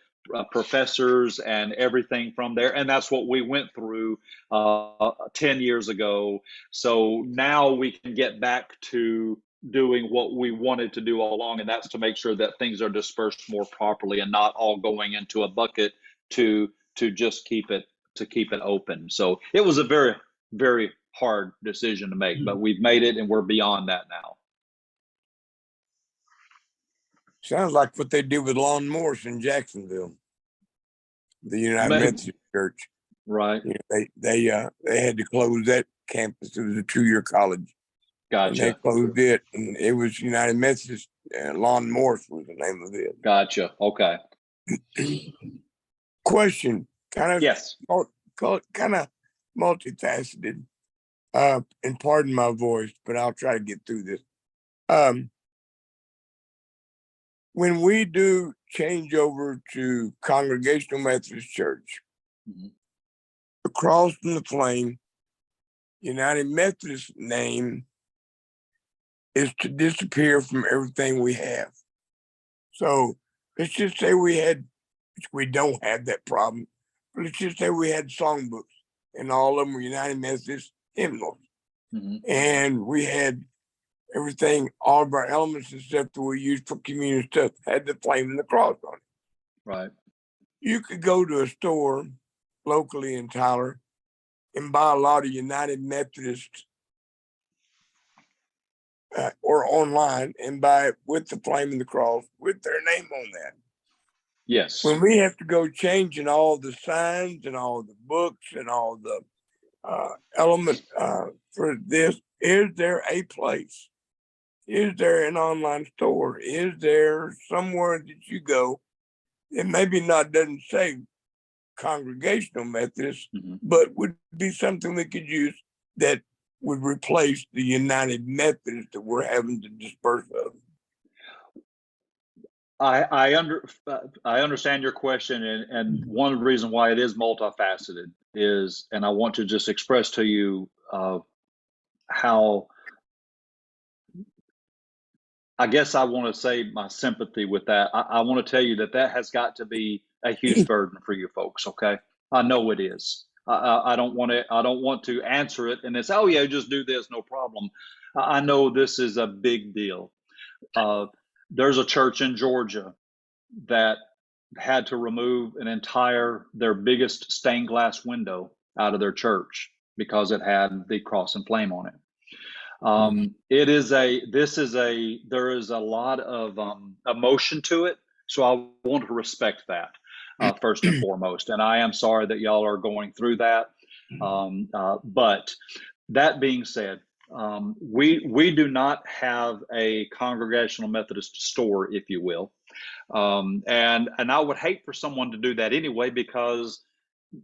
Speaker 1: professors and everything from there. And that's what we went through 10 years ago. So now we can get back to doing what we wanted to do all along, and that's to make sure that things are dispersed more properly and not all going into a bucket to just keep it open. So it was a very, very hard decision to make, but we've made it and we're beyond that now.
Speaker 2: Sounds like what they did with Lon Morris in Jacksonville, the United Methodist Church.
Speaker 1: Right.
Speaker 2: You know, they had to close that campus. It was a 2-year college.
Speaker 1: Gotcha.
Speaker 2: And they closed it, and it was United Methodist. Lon Morris was the name of it.
Speaker 1: Gotcha. Okay.
Speaker 2: Question, kind of
Speaker 1: yes,
Speaker 2: kind of multifaceted. And pardon my voice, but I'll try to get through this. When we do change over to Congregational Methodist Church, across from the flame, United Methodist name is to disappear from everything we have. So let's just say we don't have that problem, but let's just say we had songbooks and all of them were United Methodist hymnals. And we had everything, all of our elements and stuff that we used for community stuff had the flame and the cross on it.
Speaker 1: Right.
Speaker 2: You could go to a store locally in Tyler and buy a lot of United Methodist or online and buy it with the flame and the cross with their name on that.
Speaker 1: Yes.
Speaker 2: When we have to go changing all the signs and all the books and all the elements for this, is there a place? Is there an online store? Is there somewhere that you go that maybe doesn't say Congregational Methodist, but would be something we could use that would replace the United Methodist that we're having to disperse of?
Speaker 1: I understand your question, and one reason why it is multifaceted is, and I want to just express to you how, I guess I want to say my sympathy with that. I want to tell you that has got to be a huge burden for you folks. Okay, I know it is. I don't want to answer it and it's, oh yeah, just do this, no problem. I know this is a big deal. There's a church in Georgia that had to remove their biggest stained glass window out of their church because it had the cross and flame on it. There is a lot of emotion to it. So I want to respect that first and foremost. And I am sorry that y'all are going through that. But that being said, we do not have a Congregational Methodist store, if you will. And I would hate for someone to do that anyway, because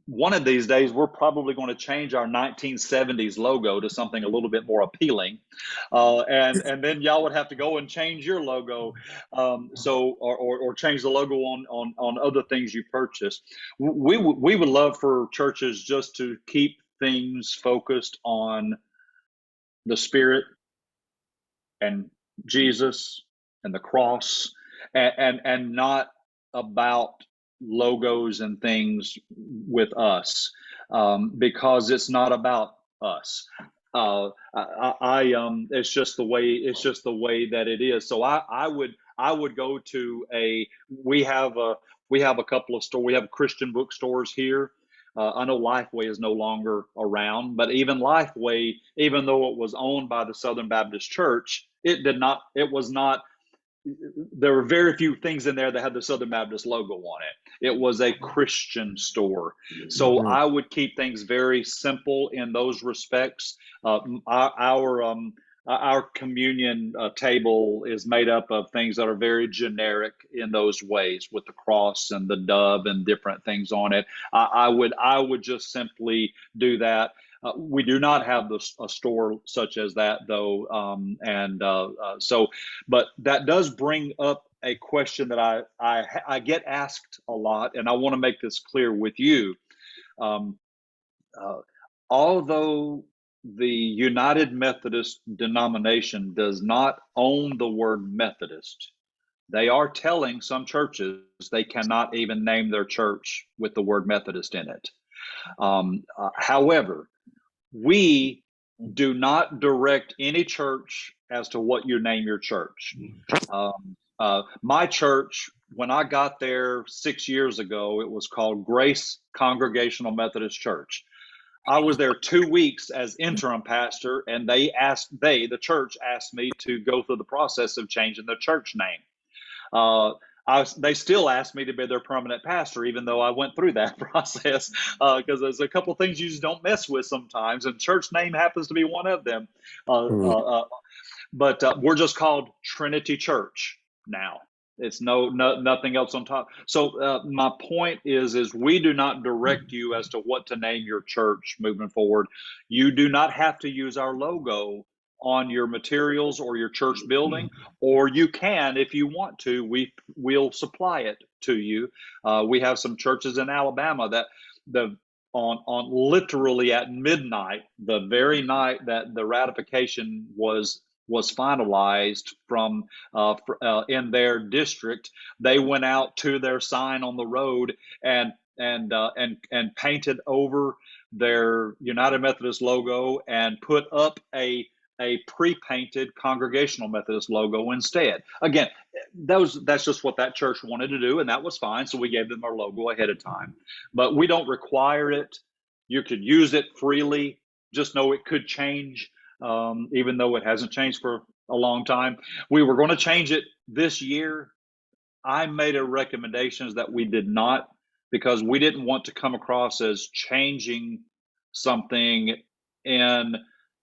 Speaker 1: one of these days we're probably going to change our 1970s logo to something a little bit more appealing, and then y'all would have to go and change your logo, or change the logo on other things you purchased. We would love for churches just to keep things focused on the Spirit, and Jesus and the cross, and not about logos and things with us, because it's not about us. It's just the way that it is. So I would go to we have a couple of stores. We have Christian bookstores here. I know Lifeway is no longer around, but even Lifeway, even though it was owned by the Southern Baptist Church, it was not, there were very few things in there that had the Southern Baptist logo on it. It was a Christian store. So I would keep things very simple in those respects. Our communion table is made up of things that are very generic in those ways, with the cross and the dove and different things on it. I would just simply do that. We do not have a store such as that, though, but that does bring up a question that I get asked a lot, and I want to make this clear with you. Although the United Methodist denomination does not own the word Methodist, they are telling some churches they cannot even name their church with the word Methodist in it. However, we do not direct any church as to what you name your church. My church, when I got there 6 years ago, it was called Grace Congregational Methodist Church. I was there 2 weeks as interim pastor, and the church asked me to go through the process of changing the church name. They still asked me to be their permanent pastor, even though I went through that process, because there's a couple of things you just don't mess with sometimes, and church name happens to be one of them. But we're just called Trinity Church now. It's nothing else on top. So my point is we do not direct you as to what to name your church moving forward. You do not have to use our logo on your materials or your church building, or you can if you want to. We'll supply it to you. We have some churches in Alabama that on literally at midnight, the very night that the ratification was finalized from in their district, they went out to their sign on the road and painted over their United Methodist logo and put up a pre-painted Congregational Methodist logo instead. Again, that's just what that church wanted to do, and that was fine. So we gave them our logo ahead of time, but we don't require it. You could use it freely. Just know it could change. Even though it hasn't changed for a long time. We were going to change it this year. I made a recommendation that we did not, because we didn't want to come across as changing something in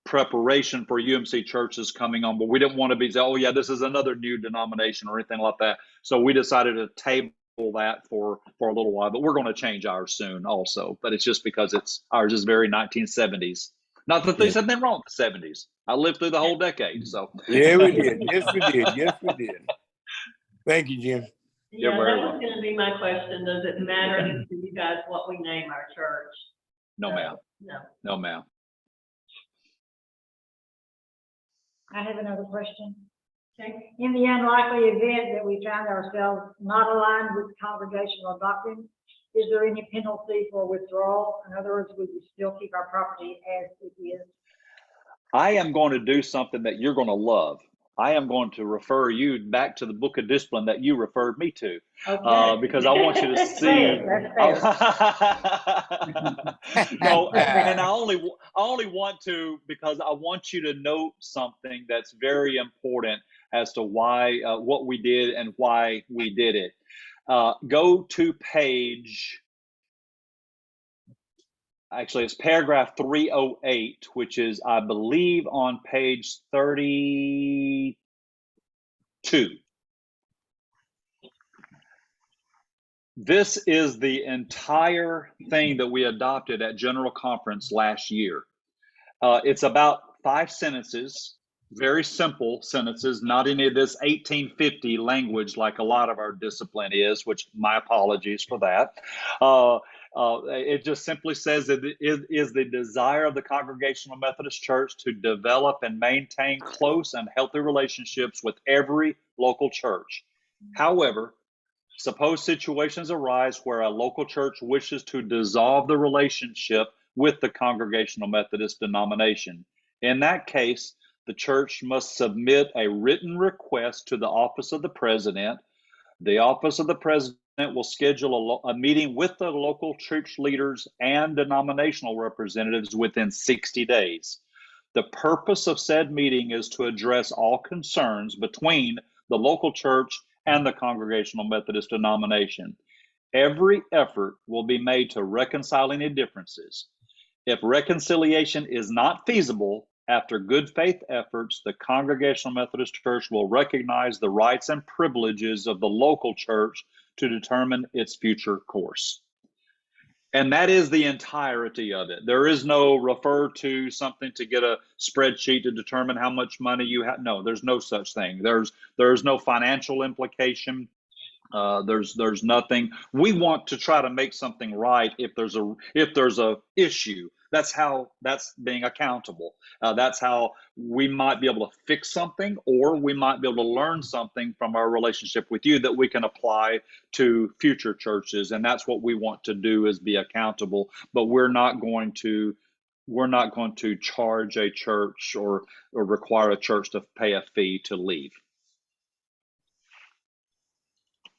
Speaker 1: preparation for UMC churches coming on, but we didn't want to be say, oh yeah, this is another new denomination or anything like that. So we decided to table that for a little while, but we're going to change ours soon also. But it's just because ours is very 1970s. Not that there's something wrong with the 70s. I lived through the whole decade, so.
Speaker 2: Yeah, we did. Yes, we did. Yes, we did. Thank you, Jim.
Speaker 3: Yeah, that was going to be my question. Does it matter to you guys what we name our church?
Speaker 1: No, ma'am.
Speaker 3: No.
Speaker 1: No, ma'am.
Speaker 4: I have another question.
Speaker 3: Okay.
Speaker 4: In the unlikely event that we find ourselves not aligned with congregational doctrine, is there any penalty for withdrawal? In other words, would we still keep our property as it is?
Speaker 1: I am going to do something that you're going to love. I am going to refer you back to the book of discipline that you referred me to, because I want you to see. No, and I only want to, because I want you to note something that's very important as to why what we did and why we did it. Go to page. Actually, it's paragraph 308, which is, I believe, on page 32. This is the entire thing that we adopted at General Conference last year. It's about 5 sentences, very simple sentences, not any of this 1850 language like a lot of our discipline is, which my apologies for that. It just simply says that it is the desire of the Congregational Methodist Church to develop and maintain close and healthy relationships with every local church. However, suppose situations arise where a local church wishes to dissolve the relationship with the Congregational Methodist denomination. In that case, the church must submit a written request to the office of the president. The office of the president will schedule a meeting with the local church leaders and denominational representatives within 60 days. The purpose of said meeting is to address all concerns between the local church and the Congregational Methodist denomination. Every effort will be made to reconcile any differences. If reconciliation is not feasible, after good faith efforts, the Congregational Methodist Church will recognize the rights and privileges of the local church to determine its future course. And that is the entirety of it. There is no refer to something to get a spreadsheet to determine how much money you have. No, there's no such thing. There's no financial implication. There's nothing. We want to try to make something right if there's a issue. That's being accountable. That's how we might be able to fix something, or we might be able to learn something from our relationship with you that we can apply to future churches. And that's what we want to do, is be accountable. But we're not going to charge a church or require a church to pay a fee to leave.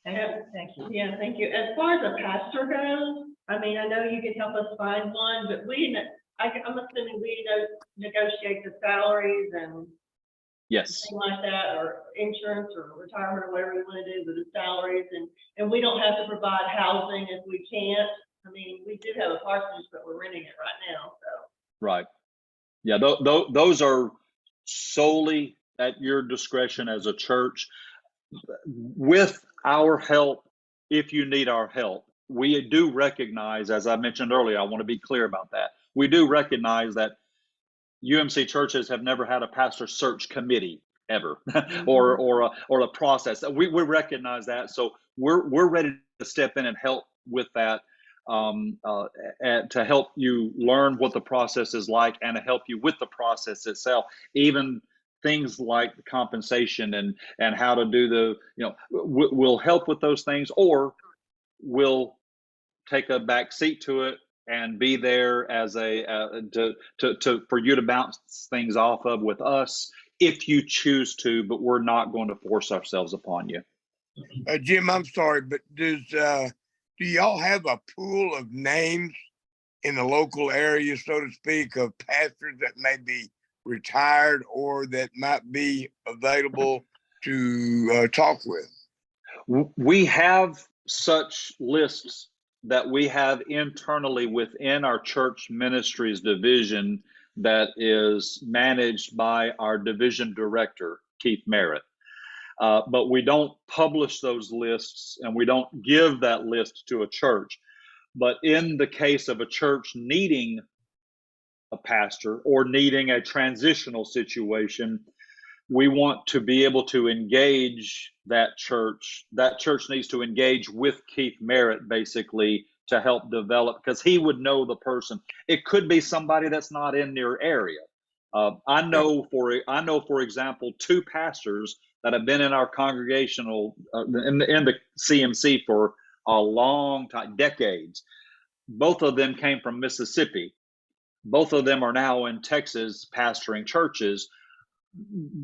Speaker 3: Thank you. Yeah, thank you. As far as a pastor goes, I mean, I know you can help us find one, but I'm assuming we negotiate the salaries and
Speaker 1: yes,
Speaker 3: things like that, or insurance or retirement or whatever we want to do with the salaries, and we don't have to provide housing if we can't. I mean, we do have a parsonage, but we're renting it right now. So
Speaker 1: right. Yeah, those are solely at your discretion as a church. With our help, if you need our help, we do recognize, as I mentioned earlier, I want to be clear about that. We do recognize that UMC churches have never had a pastor search committee ever, or a process. We recognize that, so we're ready to step in and help with that, and to help you learn what the process is like, and to help you with the process itself, even things like compensation and how to do we'll help with those things, or we'll take a back seat to it and be there as for you to bounce things off of with us if you choose to, but we're not going to force ourselves upon you.
Speaker 2: Jim, I'm sorry, but do y'all have a pool of names in the local area, so to speak, of pastors that may be retired or that might be available to talk with?
Speaker 1: We have such lists that we have internally within our church ministries division that is managed by our division director, Keith Merritt. But we don't publish those lists, and we don't give that list to a church. But in the case of a church needing a pastor or needing a transitional situation, we want to be able to engage that church. That church needs to engage with Keith Merritt, basically, to help develop, because he would know the person. It could be somebody that's not in their area. I know, for example, two pastors that have been in our congregational in the CMC for a long time, decades. Both of them came from Mississippi. Both of them are now in Texas pastoring churches.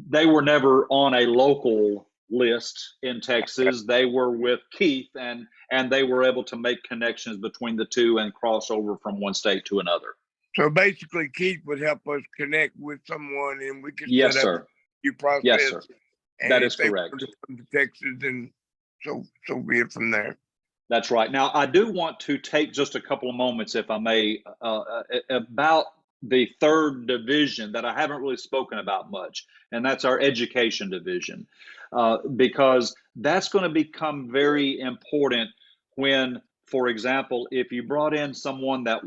Speaker 1: They were never on a local list in Texas. They were with Keith, and they were able to make connections between the two and cross over from one state to another.
Speaker 2: So basically, Keith would help us connect with someone, and we could
Speaker 1: yes,
Speaker 2: set
Speaker 1: sir.
Speaker 2: up a process.
Speaker 1: Yes, sir. That is correct.
Speaker 2: To come to Texas, and so be it from there.
Speaker 1: That's right. Now, I do want to take just a couple of moments, if I may, about the third division that I haven't really spoken about much, and that's our education division, because that's going to become very important when for example, if you brought in someone that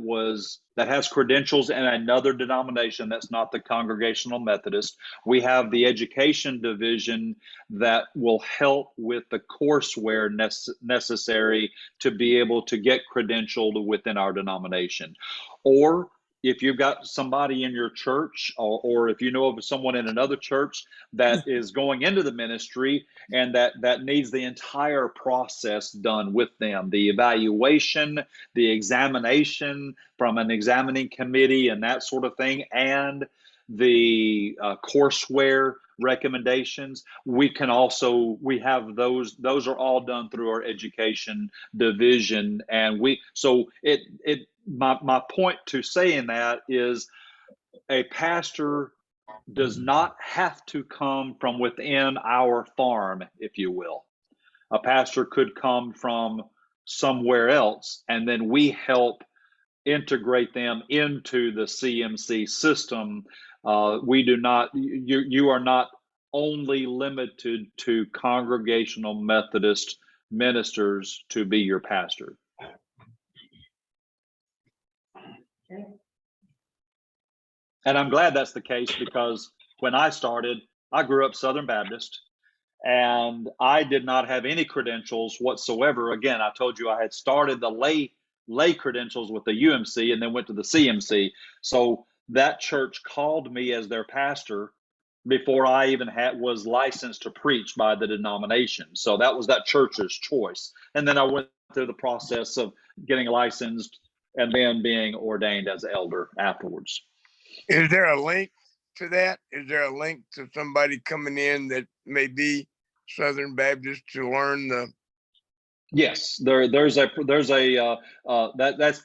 Speaker 1: has credentials in another denomination that's not the Congregational Methodist, we have the education division that will help with the courseware necessary to be able to get credentialed within our denomination. Or if you've got somebody in your church, or if you know of someone in another church that is going into the ministry and that needs the entire process done with them, the evaluation, the examination from an examining committee and that sort of thing, and the courseware recommendations, we have those are all done through our education division. And my point to saying that is a pastor does not have to come from within our farm, if you will. A pastor could come from somewhere else, and then we help integrate them into the CMC system. You are not only limited to Congregational Methodist ministers to be your pastor.
Speaker 3: Okay.
Speaker 1: And I'm glad that's the case, because when I started, I grew up Southern Baptist, and I did not have any credentials whatsoever. Again, I told you I had started the lay credentials with the UMC and then went to the CMC. So that church called me as their pastor before I even was licensed to preach by the denomination. So that was that church's choice. And then I went through the process of getting licensed and then being ordained as an elder afterwards.
Speaker 2: Is there a link to that? Is there a link to somebody coming in that may be Southern Baptist to learn the?
Speaker 1: Yes, that's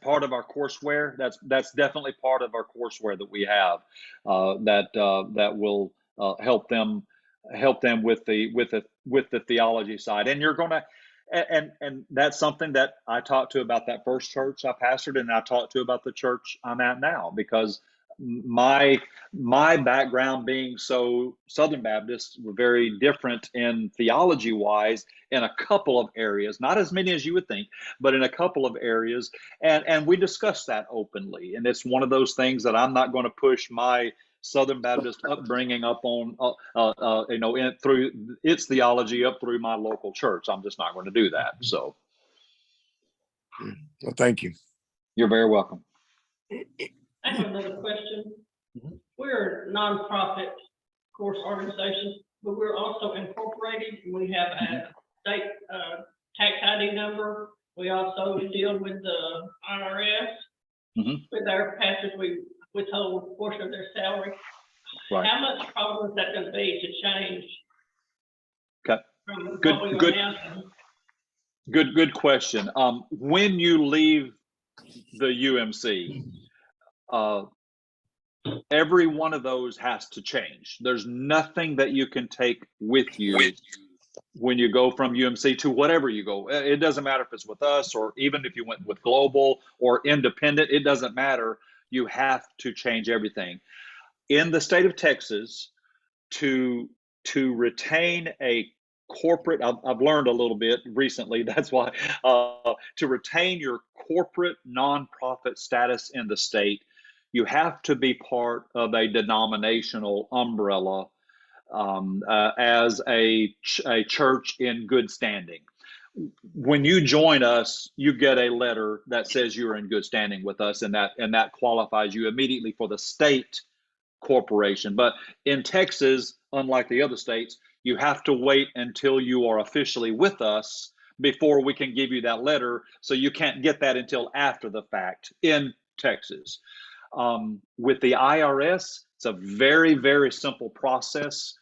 Speaker 1: part of our courseware. That's definitely part of our courseware that we have that will help them with the theology side. And you're gonna and that's something that I talked to about that first church I pastored, and I talked to about the church I'm at now, because my background being so Southern Baptist were very different in theology wise in a couple of areas, not as many as you would think, but in a couple of areas. And we discussed that openly. And it's one of those things that I'm not going to push my Southern Baptist upbringing up on, through its theology up through my local church. I'm just not going to do that. So.
Speaker 2: Well, thank you.
Speaker 1: You're very welcome.
Speaker 3: I have another question.
Speaker 1: Mhm.
Speaker 3: We're a nonprofit course organization, but we're also incorporated. We have a state tax ID number. We also deal with the IRS. With our pastors, we withhold a portion of their salary.
Speaker 1: Right.
Speaker 3: How much problem is that going to be to change?
Speaker 1: Okay.
Speaker 3: From
Speaker 1: Good.
Speaker 3: what we
Speaker 1: Good.
Speaker 3: announced?
Speaker 1: Good question. When you leave the UMC, every one of those has to change. There's nothing that you can take with you when you go from UMC to whatever you go. It doesn't matter if it's with us, or even if you went with Global or independent, it doesn't matter. You have to change everything. In the state of Texas, to retain a corporate, I've learned a little bit recently, that's why, to retain your corporate nonprofit status in the state, you have to be part of a denominational umbrella as a church in good standing. When you join us, you get a letter that says you're in good standing with us, and that qualifies you immediately for the state corporation. But in Texas, unlike the other states, you have to wait until you are officially with us before we can give you that letter. So you can't get that until after the fact in Texas. With the IRS, it's a very, very simple process.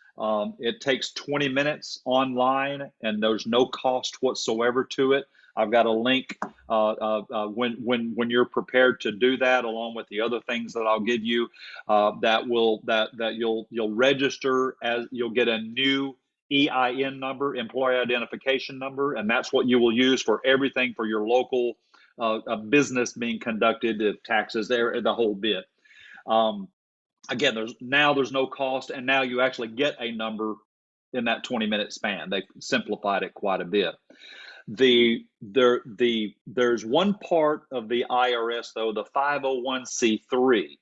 Speaker 1: It takes 20 minutes online, and there's no cost whatsoever to it. I've got a link when you're prepared to do that, along with the other things that I'll give you, that you'll register, as you'll get a new EIN number, employee identification number, and that's what you will use for everything for your local business being conducted, taxes, there, the whole bit. Again, there's no cost, and now you actually get a number in that 20-minute span. They simplified it quite a bit. There's one part of the IRS though, the 501c3.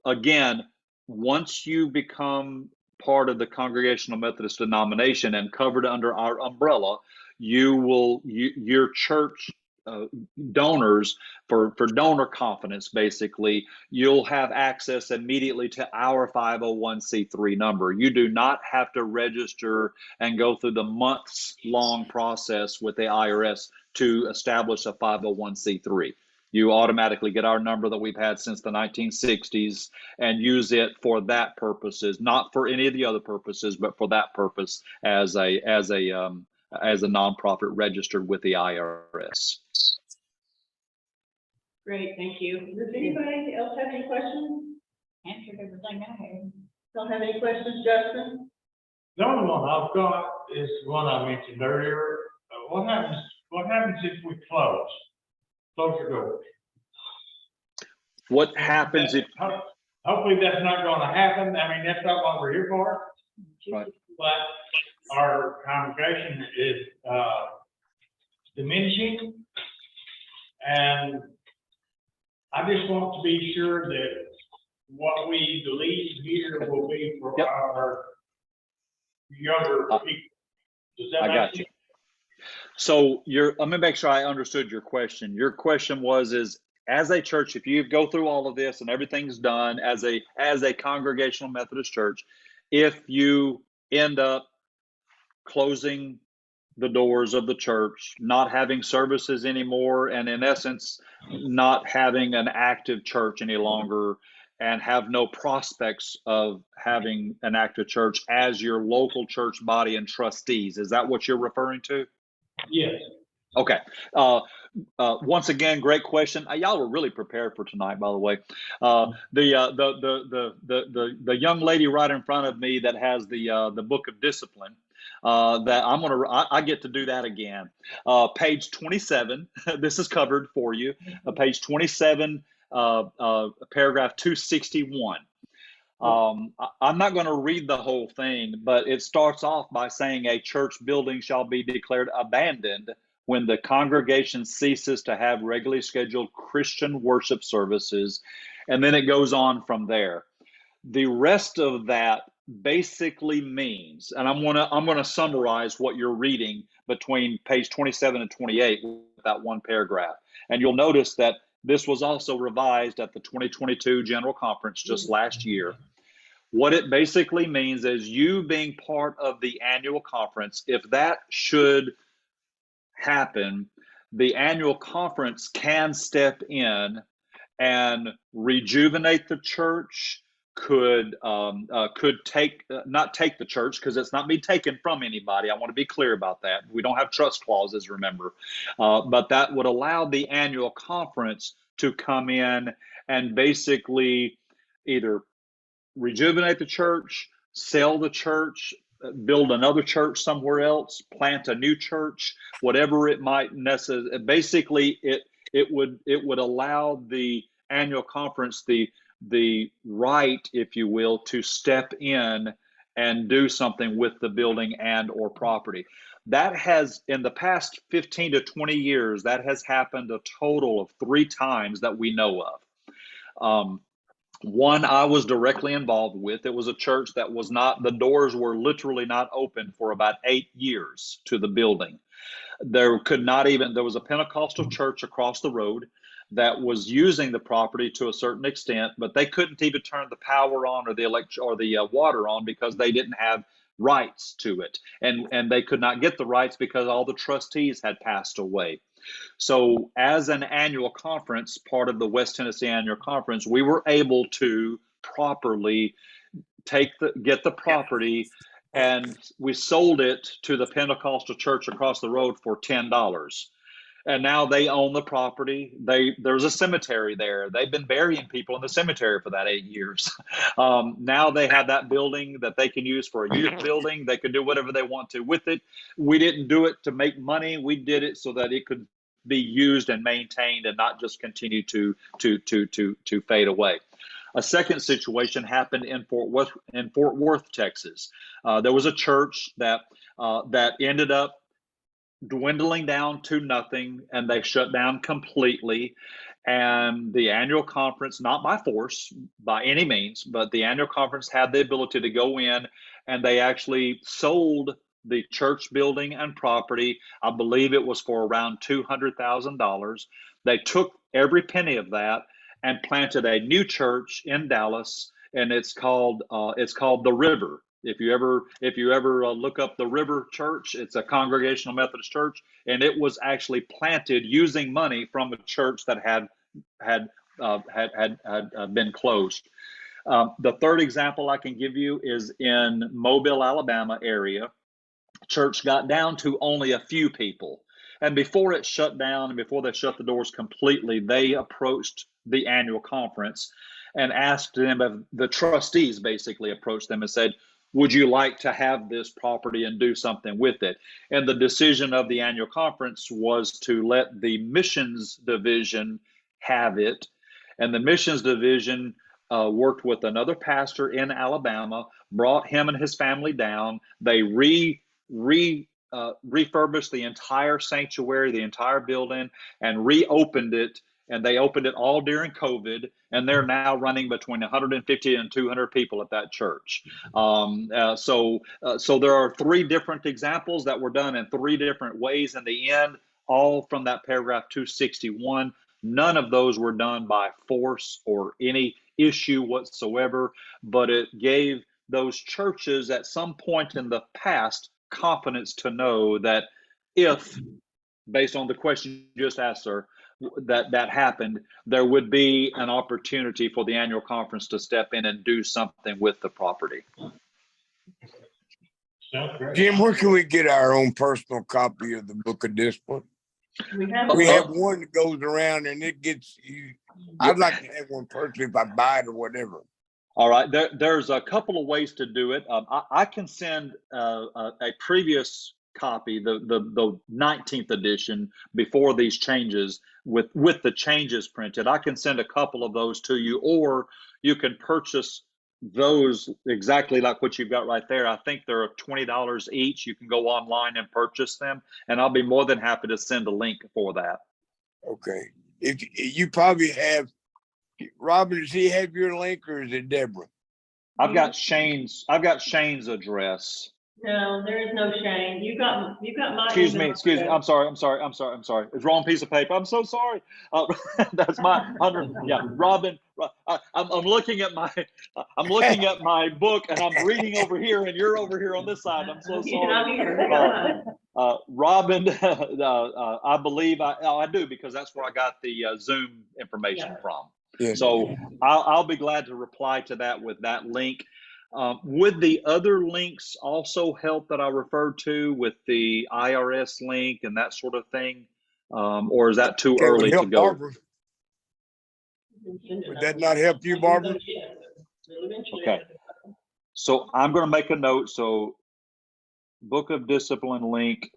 Speaker 1: Again, once you become part of the Congregational Methodist denomination and covered under our umbrella, your church donors for donor confidence, basically, you'll have access immediately to our 501c3 number. You do not have to register and go through the months-long process with the IRS to establish a 501c3. You automatically get our number that we've had since the 1960s and use it for that purposes, not for any of the other purposes, but for that purpose as a nonprofit registered with the IRS.
Speaker 3: Great, thank you. Does anybody else have any questions?
Speaker 4: Answered everything I had.
Speaker 3: Don't have any questions, Justin?
Speaker 5: The only one I've got is the one I mentioned earlier. What happens if we close the doors?
Speaker 1: What happens if...
Speaker 5: Hopefully that's not going to happen. I mean, that's not what we're here for.
Speaker 1: Right.
Speaker 5: But our congregation is diminishing, and I just want to be sure that what we believe here will be for our younger people. Does that make sense?
Speaker 1: You. So let me make sure I understood your question. Your question is, as a church, if you go through all of this and everything's done as a Congregational Methodist Church, if you end up closing the doors of the church, not having services anymore, and in essence, not having an active church any longer, and have no prospects of having an active church as your local church body and trustees. Is that what you're referring to?
Speaker 5: Yes.
Speaker 1: Okay. Once again, great question. Y'all were really prepared for tonight, by the way. The young lady right in front of me that has the book of discipline, that I get to do that again. Page 27. This is covered for you. Page 27, paragraph 261. I'm not going to read the whole thing, but it starts off by saying a church building shall be declared abandoned when the congregation ceases to have regularly scheduled Christian worship services. And then it goes on from there. The rest of that basically means, and I'm gonna summarize what you're reading between page 27 and 28 with that one paragraph. And you'll notice that this was also revised at the 2022 General Conference just last year. What it basically means is, you being part of the annual conference, if that should happen, the annual conference can step in and rejuvenate the church, could take, not take the church, because it's not being taken from anybody. I want to be clear about that. We don't have trust clauses, remember, but that would allow the annual conference to come in and basically either rejuvenate the church, sell the church, build another church somewhere else, plant a new church, whatever it might necessarily. Basically, it would allow the annual conference the right, if you will, to step in and do something with the building and or property. That has, in the past 15 to 20 years, that has happened a total of 3 times that we know of. One I was directly involved with. It was a church that was not, the doors were literally not open for about 8 years to the building. There was a Pentecostal church across the road that was using the property to a certain extent, but they couldn't even turn the power on or the water on because they didn't have rights to it. And they could not get the rights because all the trustees had passed away. So as an annual conference, part of the West Tennessee Annual Conference, we were able to properly get the property, and we sold it to the Pentecostal church across the road for $10. And now they own the property. There's a cemetery there. They've been burying people in the cemetery for that 8 years. Now they have that building that they can use for a youth building. They can do whatever they want to with it. We didn't do it to make money. We did it so that it could be used and maintained and not just continue to fade away. A second situation happened in Fort Worth, Texas. There was a church that ended up dwindling down to nothing, and they shut down completely. And the annual conference, not by force by any means, but the annual conference had the ability to go in, and they actually sold the church building and property. I believe it was for around $200,000. They took every penny of that and planted a new church in Dallas, and it's called the River. If you ever look up the River Church, it's a Congregational Methodist Church, and it was actually planted using money from a church that had been closed. The third example I can give you is in Mobile, Alabama area. Church got down to only a few people. And before it shut down and before they shut the doors completely, they approached the annual conference and asked them, the trustees basically approached them and said, would you like to have this property and do something with it? And the decision of the annual conference was to let the missions division have it. And the missions division worked with another pastor in Alabama, brought him and his family down. They refurbished the entire sanctuary, the entire building, and reopened it. And they opened it all during COVID, and they're now running between 150 and 200 people at that church. So there are three different examples that were done in three different ways in the end, all from that paragraph 261. None of those were done by force or any issue whatsoever, but it gave those churches at some point in the past confidence to know that if, based on the question you just asked, sir, that happened, there would be an opportunity for the annual conference to step in and do something with the property.
Speaker 2: Jim, where can we get our own personal copy of the Book of Discipline? We have one that goes around and it gets you. I'd like to have one personally if I buy it or whatever.
Speaker 1: All right, there's a couple of ways to do it. I can send a previous copy, the 19th edition, before these changes, with the changes printed. I can send a couple of those to you, or you can purchase those exactly like what you've got right there. I think they're $20 each. You can go online and purchase them, and I'll be more than happy to send a link for that.
Speaker 2: Okay. If you probably have, Robin, does he have your link or is it Deborah?
Speaker 1: I've got Shane's address.
Speaker 3: No, there is no Shane. You got my.
Speaker 1: Excuse me. I'm sorry. It's wrong piece of paper. I'm so sorry. That's my 100. Yeah, Robin. I'm looking at my book and I'm reading over here and you're over here on this side. I'm so sorry. Robin, I believe I do, because that's where I got the Zoom information from.
Speaker 2: Yeah.
Speaker 1: So I'll be glad to reply to that with that link. Would the other links also help that I referred to with the IRS link and that sort of thing? Or is that too early to go?
Speaker 2: Barbara. Would that not help you, Barbara?
Speaker 1: Okay. So I'm going to make a note. So Book of Discipline link,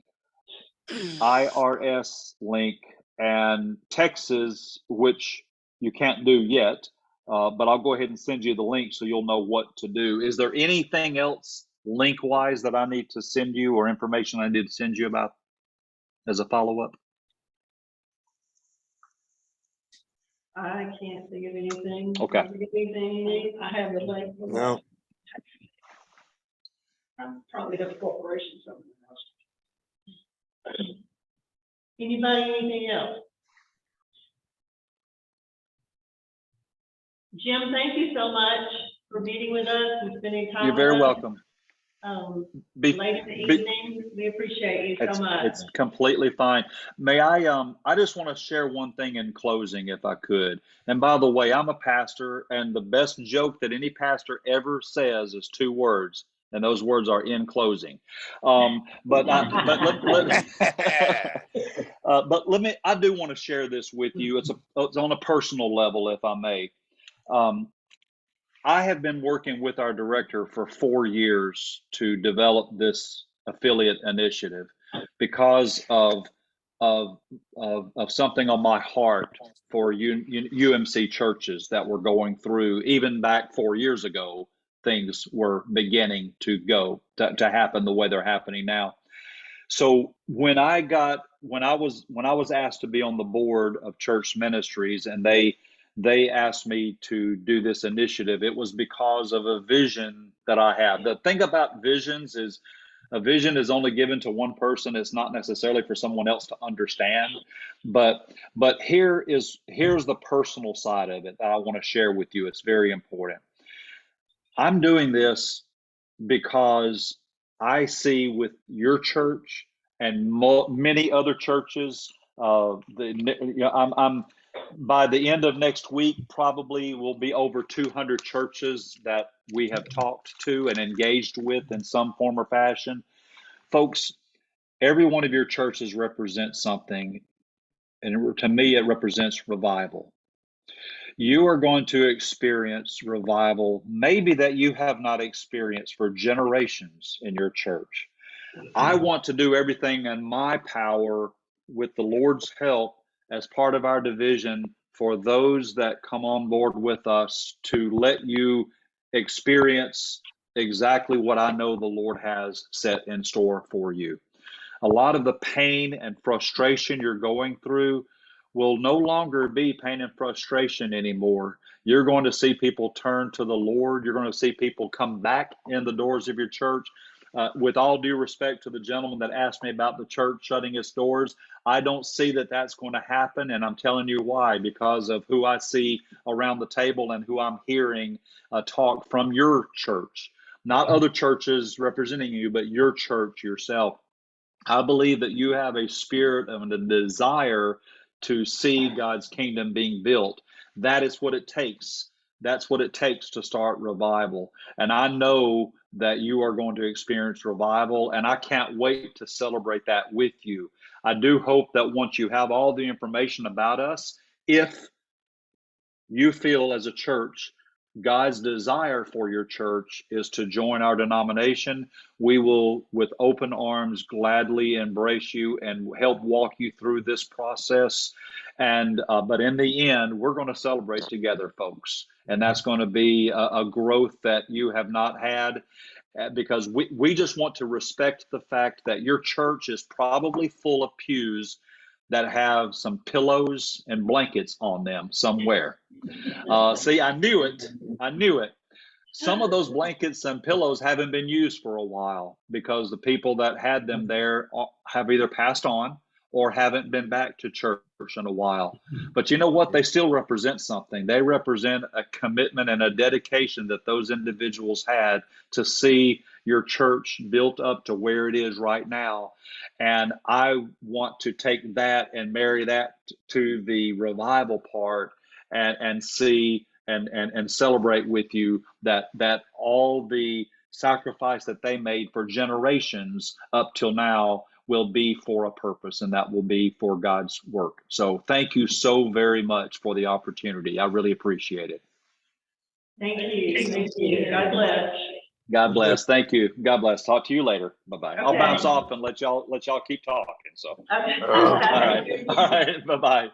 Speaker 1: IRS link, and Texas, which you can't do yet. But I'll go ahead and send you the link so you'll know what to do. Is there anything else link-wise that I need to send you, or information I need to send you about as a follow-up?
Speaker 3: I can't think of anything.
Speaker 1: Okay.
Speaker 3: I have the link.
Speaker 2: No.
Speaker 3: Probably the corporation, something else. Anybody, anything else? Jim, thank you so much for meeting with us and spending time with us.
Speaker 1: You're very welcome.
Speaker 3: Late in the evening, we appreciate you so much.
Speaker 1: It's completely fine. May I just want to share one thing in closing, if I could. And by the way, I'm a pastor, and the best joke that any pastor ever says is 2 words, and those words are "in closing." But let me. I do want to share this with you. It's on a personal level, if I may. I have been working with our director for 4 years to develop this affiliate initiative because of something on my heart for UMC churches that were going through. Even back 4 years ago, things were beginning to happen the way they're happening now. So when I was asked to be on the board of church ministries, and they asked me to do this initiative, it was because of a vision that I have. The thing about visions is a vision is only given to one person. It's not necessarily for someone else to understand. But here's the personal side of it that I want to share with you. It's very important. I'm doing this because I see with your church and many other churches, I'm by the end of next week, probably will be over 200 churches that we have talked to and engaged with in some form or fashion. Folks, every one of your churches represents something, and to me, it represents revival. You are going to experience revival, maybe that you have not experienced for generations in your church. I want to do everything in my power with the Lord's help as part of our division for those that come on board with us to let you experience exactly what I know the Lord has set in store for you. A lot of the pain and frustration you're going through will no longer be pain and frustration anymore. You're going to see people turn to the Lord. You're going to see people come back in the doors of your church. With all due respect to the gentleman that asked me about the church shutting its doors, I don't see that that's going to happen, and I'm telling you why, because of who I see around the table and who I'm hearing talk from your church. Not other churches representing you, but your church yourself. I believe that you have a spirit and a desire to see God's kingdom being built. That is what it takes. That's what it takes to start revival. And I know that you are going to experience revival, and I can't wait to celebrate that with you. I do hope that once you have all the information about us, if you feel as a church God's desire for your church is to join our denomination, we will, with open arms, gladly embrace you and help walk you through this process. And but in the end, we're going to celebrate together, folks, and that's going to be a growth that you have not had. Because we just want to respect the fact that your church is probably full of pews that have some pillows and blankets on them somewhere. See, I knew it. I knew it. Some of those blankets and pillows haven't been used for a while because the people that had them there have either passed on or haven't been back to church in a while. But you know what? They still represent something. They represent a commitment and a dedication that those individuals had to see your church built up to where it is right now. And I want to take that and marry that to the revival part and see and celebrate with you that all the sacrifice that they made for generations up till now will be for a purpose, and that will be for God's work. So thank you so very much for the opportunity. I really appreciate it.
Speaker 3: Thank you. Thank you. God bless.
Speaker 1: God bless. Thank you. God bless. Talk to you later. Bye-bye.
Speaker 3: Okay.
Speaker 1: I'll bounce off and let y'all keep talking. So
Speaker 3: Okay.
Speaker 1: all right. All right. Bye-bye.